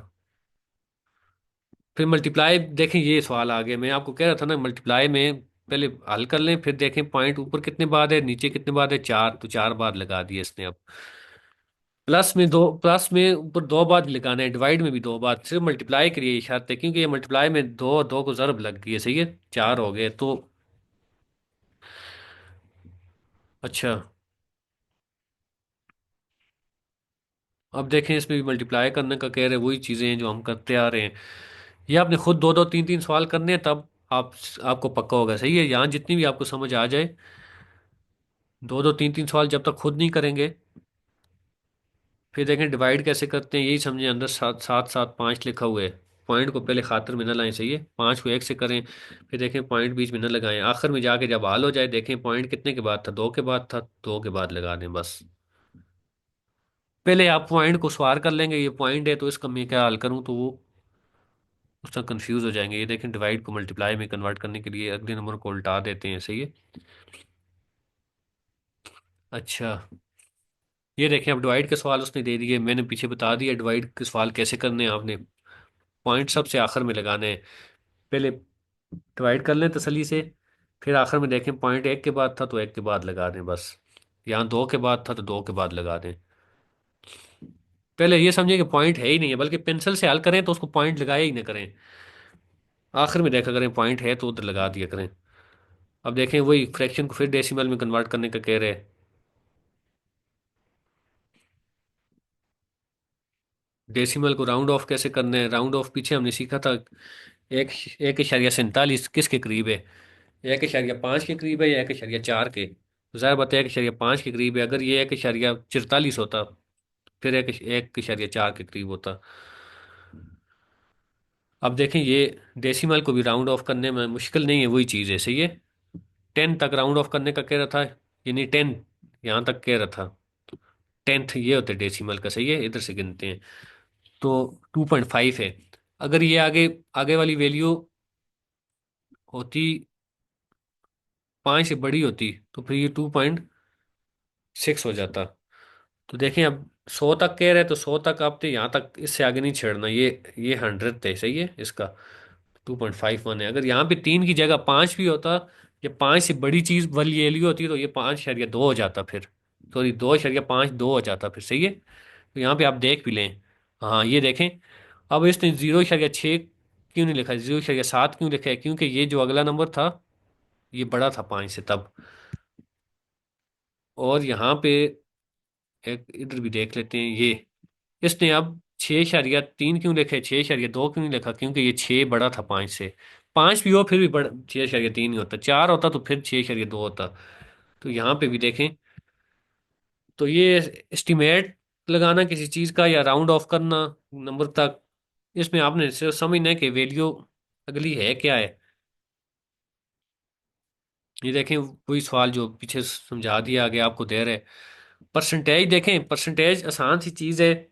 फिर मल्टीप्लाई देखें, ये सवाल आ गया, मैं आपको कह रहा था ना मल्टीप्लाई में पहले हल कर लें, फिर देखें पॉइंट ऊपर कितने बाद है नीचे कितने बाद है, चार, तो चार बाद लगा दिए इसने। अब प्लस में दो, प्लस में ऊपर दो बाद लगाना है, डिवाइड में भी दो बाद, सिर्फ मल्टीप्लाई के लिए ये शर्त है, क्योंकि ये मल्टीप्लाई में दो और दो को ज़रब लग गई है, सही है, चार हो गए तो। अच्छा, अब देखें इसमें भी मल्टीप्लाई करने का कह रहे हैं, वही चीज़ें हैं जो हम करते आ रहे हैं। ये आपने खुद दो दो तीन तीन सवाल करने हैं, तब आपको पक्का होगा, सही है। यहाँ जितनी भी आपको समझ आ जाए, दो दो तीन तीन सवाल जब तक खुद नहीं करेंगे, फिर देखें डिवाइड कैसे करते हैं, यही समझें। अंदर सात सात सात पाँच लिखा हुआ है, पॉइंट को पहले खातर में न लाएं, सही है, पाँच को एक से करें, फिर देखें पॉइंट बीच में न लगाएं, आखिर में जाके जब हाल हो जाए देखें पॉइंट कितने के बाद था, दो के बाद था, दो के बाद लगा दें बस। पहले आप पॉइंट को सवार कर लेंगे, ये पॉइंट है तो इसका मैं क्या हल करूं, तो वो उस तरह कंफ्यूज हो जाएंगे। ये देखें डिवाइड को मल्टीप्लाई में कन्वर्ट करने के लिए अगले नंबर को उल्टा देते हैं, सही है। अच्छा, ये देखें अब डिवाइड के सवाल उसने दे दिए, मैंने पीछे बता दिया डिवाइड के सवाल कैसे करने हैं। आपने पॉइंट सबसे आखिर में लगाने हैं, पहले डिवाइड कर लें तसल्ली से, फिर आखिर में देखें पॉइंट एक के बाद था तो एक के बाद लगा दें बस। यहाँ दो के बाद था तो दो के बाद लगा दें। पहले ये समझें कि पॉइंट है ही नहीं है, बल्कि पेंसिल से हल करें तो उसको पॉइंट लगाया ही ना करें, आखिर में देखा करें पॉइंट है तो उधर लगा दिया करें। अब देखें वही फ्रैक्शन को फिर डेसिमल में कन्वर्ट करने का कह रहे हैं। डेसिमल को राउंड ऑफ कैसे करना है, राउंड ऑफ पीछे हमने सीखा था। एक 1.47 किसके करीब है, 1.5 के करीब है या 1.4 के, तो ज़ाहिर बात है 1.5 के करीब है। अगर ये 1.44 होता, फिर 1.4 के करीब होता। अब देखें ये डेसिमल को भी राउंड ऑफ करने में मुश्किल नहीं है, वही चीज़ है, सही है। 10 तक राउंड ऑफ करने का कह रहा था, यानी 10 यहाँ तक कह रहा था, 10th ये होता है डेसिमल का, सही है, इधर से गिनते हैं। तो 2.5 है। अगर ये आगे आगे वाली वैल्यू होती 5 से बड़ी होती, तो फिर ये 2.6 हो जाता। तो देखें अब 100 तक कह रहे हैं, तो 100 तक आप तो यहाँ तक, इससे आगे नहीं छेड़ना, ये 100 है, सही है। इसका 2.51 है। अगर यहाँ पे 3 की जगह 5 भी होता, या 5 से बड़ी चीज़ वाली वैल्यू होती, तो ये 5.2 हो जाता फिर, सॉरी 2.52 हो जाता फिर, सही है। तो यहाँ पे आप देख भी लें, हाँ ये देखें, अब इसने 0.6 क्यों नहीं लिखा, 0.7 क्यों लिखा है? क्योंकि ये जो अगला नंबर था ये बड़ा था 5 से तब। और यहाँ पे एक इधर भी देख लेते हैं ये, इसने अब 6.3 क्यों लिखा है, 6.2 क्यों नहीं लिखा? क्योंकि ये 6 बड़ा था 5 से। 5 भी हो फिर भी बड़ा 6.3 ही होता, 4 होता तो फिर 6.2 होता। तो यहाँ पे भी देखें, तो ये एस्टिमेट लगाना किसी चीज़ का या राउंड ऑफ करना नंबर तक, इसमें आपने सिर्फ समझना है कि वैल्यू अगली है क्या है। ये देखें वही सवाल जो पीछे समझा दिया आगे आपको दे रहे। परसेंटेज देखें, परसेंटेज आसान सी चीज़ है,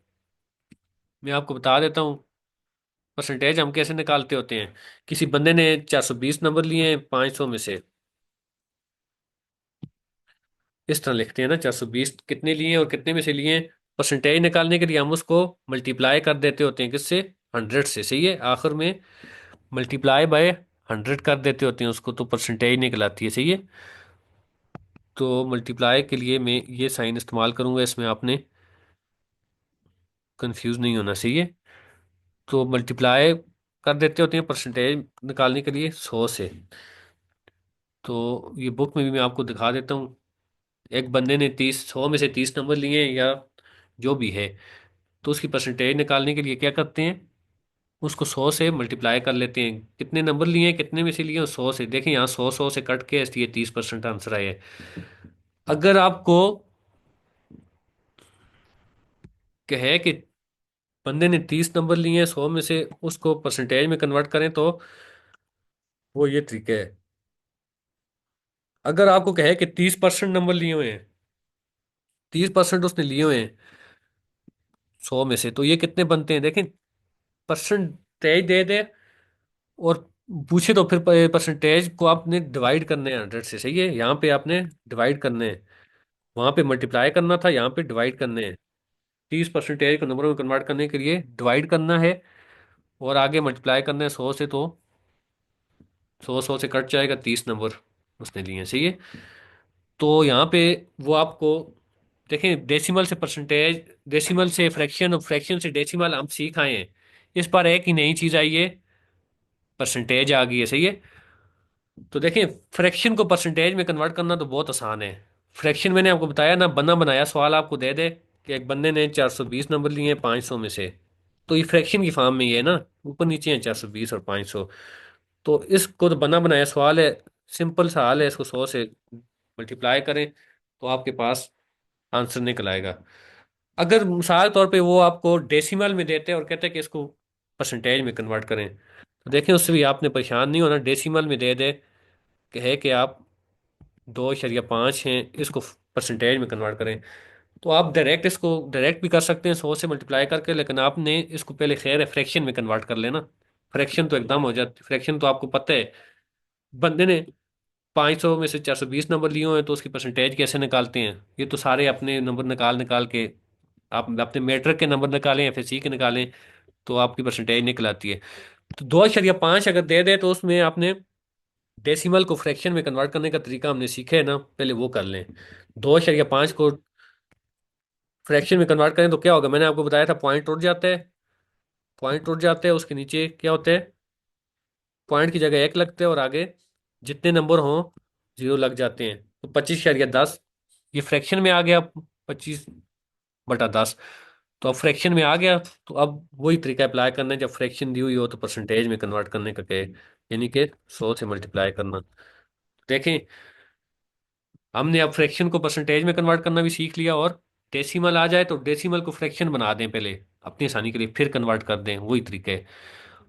मैं आपको बता देता हूँ। परसेंटेज हम कैसे निकालते होते हैं? किसी बंदे ने 420 नंबर लिए हैं 500 में से, इस तरह लिखते हैं ना, 420 कितने लिए हैं और कितने में से लिए हैं। परसेंटेज निकालने के लिए हम उसको मल्टीप्लाई कर देते होते हैं, किससे? 100 से, सही है। आखिर में मल्टीप्लाई बाय 100 कर देते होते हैं उसको, तो परसेंटेज निकल आती है, सही है। तो मल्टीप्लाई के लिए मैं ये साइन इस्तेमाल करूंगा, इसमें आपने कंफ्यूज नहीं होना, सही है। तो मल्टीप्लाई कर देते होते हैं परसेंटेज निकालने के लिए 100 से। तो ये बुक में भी मैं आपको दिखा देता हूँ। एक बंदे ने 100 में से 30 नंबर लिए हैं या जो भी है, तो उसकी परसेंटेज निकालने के लिए क्या करते हैं, उसको 100 से मल्टीप्लाई कर लेते हैं। कितने नंबर लिए हैं, कितने में से लिए हैं? 100 से। देखें यहाँ 100 से कट के इसलिए 30% आंसर आया है। अगर आपको कहे कि बंदे ने 30 नंबर लिए हैं 100 में से, उसको परसेंटेज में कन्वर्ट करें, तो वो ये तरीका है। अगर आपको कहे कि 30% नंबर लिए हुए हैं, 30% उसने लिए हुए हैं 100 में से, तो ये कितने बनते हैं देखें। परसेंटेज दे दे और पूछे तो फिर परसेंटेज को आपने डिवाइड करने हैं 100 से, सही है। यहाँ पे आपने डिवाइड करने हैं, वहां पे मल्टीप्लाई करना था, यहाँ पे डिवाइड करने हैं। 30% को नंबरों में कन्वर्ट करने के लिए डिवाइड करना है और आगे मल्टीप्लाई करना है 100 से, तो 100 से कट जाएगा 30 नंबर उसने लिए हैं, सही है। तो यहाँ पे वो आपको देखें, डेसिमल से परसेंटेज, डेसिमल से फ्रैक्शन और फ्रैक्शन से डेसिमल हम सीख आए हैं। इस बार एक ही नई चीज आई है, परसेंटेज आ गई है, सही है। तो देखें, फ्रैक्शन को परसेंटेज में कन्वर्ट करना तो बहुत आसान है। फ्रैक्शन मैंने आपको बताया ना, बना बनाया सवाल आपको दे दे कि एक बंदे ने 420 नंबर लिए हैं 500 में से, तो ये फ्रैक्शन की फॉर्म में ही है ना, ऊपर नीचे है 420 और 500। तो इसको तो बना बनाया सवाल है, सिंपल सा हाल है, इसको 100 से मल्टीप्लाई करें तो आपके पास आंसर निकल आएगा। अगर मिसाल तौर पे वो आपको डेसिमल में देते हैं और कहते हैं कि इसको परसेंटेज में कन्वर्ट करें, तो देखें उससे भी आपने परेशान नहीं होना। डेसिमल में दे दे कि है कि आप 2.5 हैं, इसको परसेंटेज में कन्वर्ट करें, तो आप डायरेक्ट इसको डायरेक्ट भी कर सकते हैं 100 से मल्टीप्लाई करके, लेकिन आपने इसको पहले खैर है फ्रैक्शन में कन्वर्ट कर लेना। फ्रैक्शन तो एकदम हो जाती, फ्रैक्शन तो आपको पता है। बंदे ने 500 में से 420 नंबर लिए हुए हैं, तो उसकी परसेंटेज कैसे निकालते हैं? ये तो सारे अपने नंबर निकाल निकाल के, आप अपने मैट्रिक के नंबर निकालें या फिर सी के निकालें, तो आपकी परसेंटेज निकल आती है। तो 2.5 अगर दे दे, तो उसमें आपने डेसिमल को फ्रैक्शन में कन्वर्ट करने का तरीका हमने सीखा है ना, पहले वो कर लें। 2.5 को फ्रैक्शन में कन्वर्ट करें तो क्या होगा, मैंने आपको बताया था, पॉइंट उठ जाता है। पॉइंट उठ जाते हैं, उसके नीचे क्या होता है, पॉइंट की जगह एक लगते हैं और आगे जितने नंबर हों जीरो लग जाते हैं। तो 25.10 ये फ्रैक्शन में आ गया, 25/10। तो अब फ्रैक्शन में आ गया, तो अब वही तरीका अप्लाई करना है, जब फ्रैक्शन दी हुई हो तो परसेंटेज में कन्वर्ट करने का कहे, यानी कि 100 से मल्टीप्लाई करना। देखें, हमने अब फ्रैक्शन को परसेंटेज में कन्वर्ट करना भी सीख लिया, और डेसिमल आ जाए तो डेसिमल को फ्रैक्शन बना दें पहले अपनी आसानी के लिए, फिर कन्वर्ट कर दें, वही तरीका है।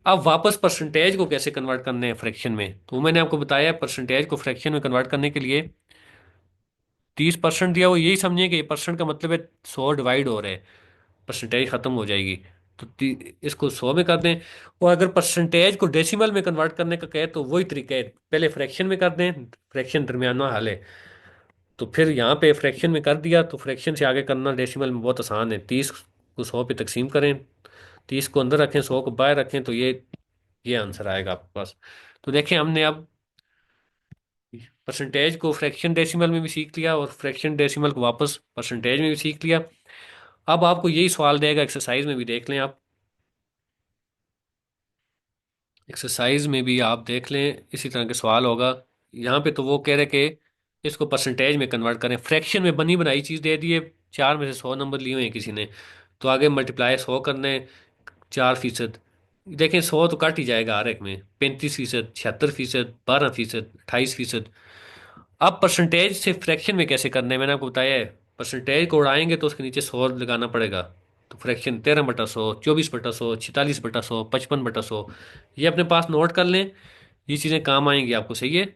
अब वापस परसेंटेज को कैसे कन्वर्ट करने हैं फ्रैक्शन में, तो मैंने आपको बताया परसेंटेज को फ्रैक्शन में कन्वर्ट करने के लिए 30% दिया, वो यही समझिए कि ये परसेंट का मतलब है 100 डिवाइड हो रहा है, परसेंटेज खत्म हो जाएगी। तो इसको 100 में कर दें। और अगर परसेंटेज को डेसिमल में कन्वर्ट करने का कहे तो वही तरीका है, पहले फ्रैक्शन में कर दें, फ्रैक्शन दरमियाना हाल है। तो फिर यहाँ पे फ्रैक्शन में कर दिया, तो फ्रैक्शन से आगे करना डेसिमल में बहुत आसान है। 30 को 100 पे तकसीम करें, 30 को अंदर रखें 100 को बाहर रखें, तो ये आंसर आएगा आपके पास। तो देखें, हमने अब परसेंटेज को फ्रैक्शन डेसिमल में भी सीख लिया और फ्रैक्शन डेसिमल को वापस परसेंटेज में भी सीख लिया। अब आपको यही सवाल देगा एक्सरसाइज में भी, देख लें आप। एक्सरसाइज में भी आप देख लें इसी तरह के सवाल होगा। यहाँ पे तो वो कह रहे कि इसको परसेंटेज में कन्वर्ट करें, फ्रैक्शन में बनी बनाई चीज़ दे दी है। 4 में से 100 नंबर लिए हुए हैं किसी ने, तो आगे मल्टीप्लाई 100 करने, 4%। देखें 100 तो कट ही जाएगा हर एक में, 35%, 76%, 12%, 28%। अब परसेंटेज से फ्रैक्शन में कैसे करना है मैंने आपको बताया है। परसेंटेज को उड़ाएंगे तो उसके नीचे 100 लगाना पड़ेगा। तो फ्रैक्शन 13/100, 24/100, 46/100, 55/100, ये अपने पास नोट कर लें। ये चीज़ें काम आएंगी आपको, सही है।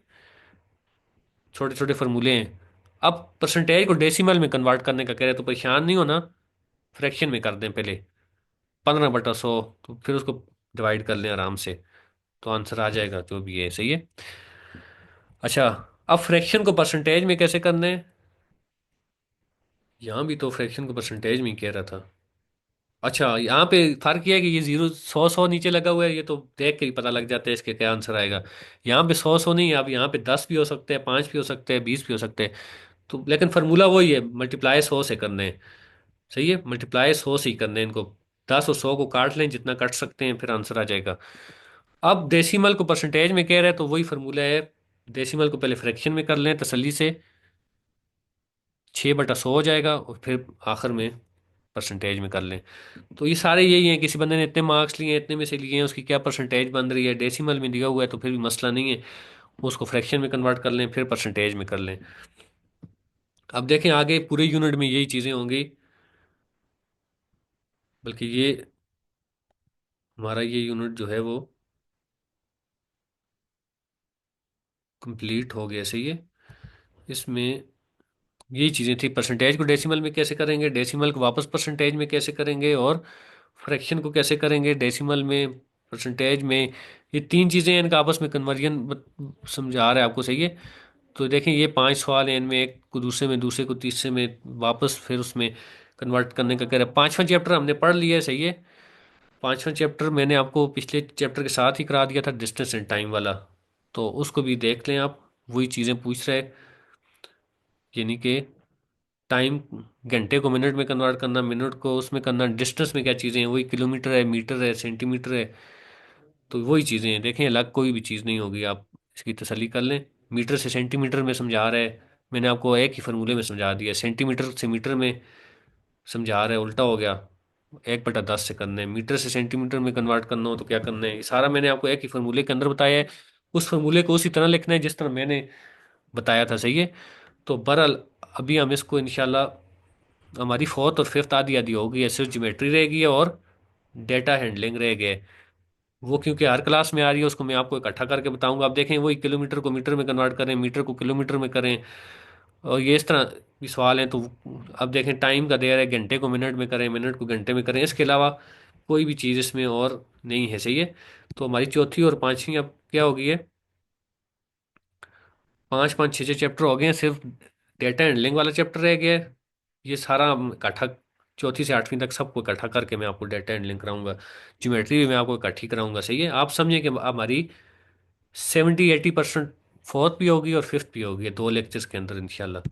छोटे छोटे फार्मूले हैं। अब परसेंटेज को डेसिमल में कन्वर्ट करने का कह रहे हैं, तो परेशान नहीं होना। फ्रैक्शन में कर दें पहले, 15/100, तो फिर उसको डिवाइड कर लें आराम से, तो आंसर आ जाएगा जो भी है, सही है। अच्छा, अब फ्रैक्शन को परसेंटेज में कैसे करना है। यहाँ भी तो फ्रैक्शन को परसेंटेज में ही कह रहा था। अच्छा, यहाँ पे फर्क ये है कि ये 0, 100, 100 नीचे लगा हुआ है, ये तो देख के ही पता लग जाता है इसके क्या आंसर आएगा। यहाँ पे 100, 100 नहीं है, अब यहाँ पे 10 भी हो सकते हैं, 5 भी हो सकते हैं, 20 भी हो सकते हैं। तो लेकिन फार्मूला वही है, मल्टीप्लाई 100 से करने हैं। सही है, मल्टीप्लाई 100 से ही करने हैं इनको। 10 और 100 को काट लें, जितना काट सकते हैं, फिर आंसर आ जाएगा। अब डेसिमल को परसेंटेज में कह रहे हैं, तो वही फार्मूला है। डेसिमल को पहले फ्रैक्शन में कर लें तसल्ली से, 6/100 हो जाएगा, और फिर आखिर में परसेंटेज में कर लें। तो ये सारे यही हैं, किसी बंदे ने इतने मार्क्स लिए हैं, इतने में से लिए हैं, उसकी क्या परसेंटेज बन रही है, डेसिमल में दिया हुआ है तो फिर भी मसला नहीं है। उसको फ्रैक्शन में कन्वर्ट कर लें, फिर परसेंटेज में कर लें। अब देखें आगे पूरे यूनिट में यही चीज़ें होंगी। बल्कि ये हमारा ये यूनिट जो है वो कंप्लीट हो गया, सही है। इसमें यही चीज़ें थी, परसेंटेज को डेसिमल में कैसे करेंगे, डेसिमल को वापस परसेंटेज में कैसे करेंगे, और फ्रैक्शन को कैसे करेंगे डेसिमल में, परसेंटेज में। ये तीन चीज़ें हैं, इनका आपस में कन्वर्जन समझा रहा है आपको, सही है। तो देखें ये 5 सवाल हैं, इनमें एक को दूसरे में, दूसरे को तीसरे में, वापस फिर उसमें कन्वर्ट करने का कह रहा है। पांचवा चैप्टर हमने पढ़ लिया है, सही है। पांचवा चैप्टर मैंने आपको पिछले चैप्टर के साथ ही करा दिया था, डिस्टेंस एंड टाइम वाला। तो उसको भी देख लें आप, वही चीज़ें पूछ रहे हैं। यानी कि टाइम, घंटे को मिनट में कन्वर्ट करना, मिनट को उसमें करना, डिस्टेंस में क्या चीज़ें हैं, वही किलोमीटर है, मीटर है, सेंटीमीटर है। तो वही चीज़ें हैं, देखें अलग कोई भी चीज़ नहीं होगी, आप इसकी तसल्ली कर लें। मीटर से सेंटीमीटर में समझा रहा है, मैंने आपको एक ही फार्मूले में समझा दिया। सेंटीमीटर से मीटर में समझा रहा है, उल्टा हो गया। 1/10 से करना है, मीटर से सेंटीमीटर में कन्वर्ट करना हो तो क्या करना है, ये सारा मैंने आपको एक ही फार्मूले के अंदर बताया है। उस फार्मूले को उसी तरह लिखना है जिस तरह मैंने बताया था, सही है। तो बहरहाल अभी हम इसको इंशाल्लाह, हमारी फोर्थ और फिफ्थ आधी आधी होगी, सिर्फ ज्योमेट्री रहेगी और डेटा हैंडलिंग रह गए। वो क्योंकि हर क्लास में आ रही है, उसको मैं आपको इकट्ठा करके बताऊंगा। आप देखें वही किलोमीटर को मीटर में कन्वर्ट करें, मीटर को किलोमीटर में करें, और ये इस तरह भी सवाल हैं। तो अब देखें टाइम का दे रहा है, घंटे को मिनट में करें, मिनट को घंटे में करें, इसके अलावा कोई भी चीज़ इसमें और नहीं है, सही है। तो हमारी चौथी और पांचवी अब क्या होगी है, 5, 5, 6, 6 चैप्टर हो गए हैं, सिर्फ डेटा हैंडलिंग वाला चैप्टर रह गया है। ये सारा हम इकट्ठा, चौथी से आठवीं तक सबको इकट्ठा करके मैं आपको डेटा हैंडलिंग कराऊंगा। ज्योमेट्री भी मैं आपको इकट्ठी कराऊंगा, सही है। आप समझें कि हमारी 70-80% फोर्थ भी होगी और फिफ्थ भी होगी, 2 लेक्चर्स के अंदर इंशाल्लाह।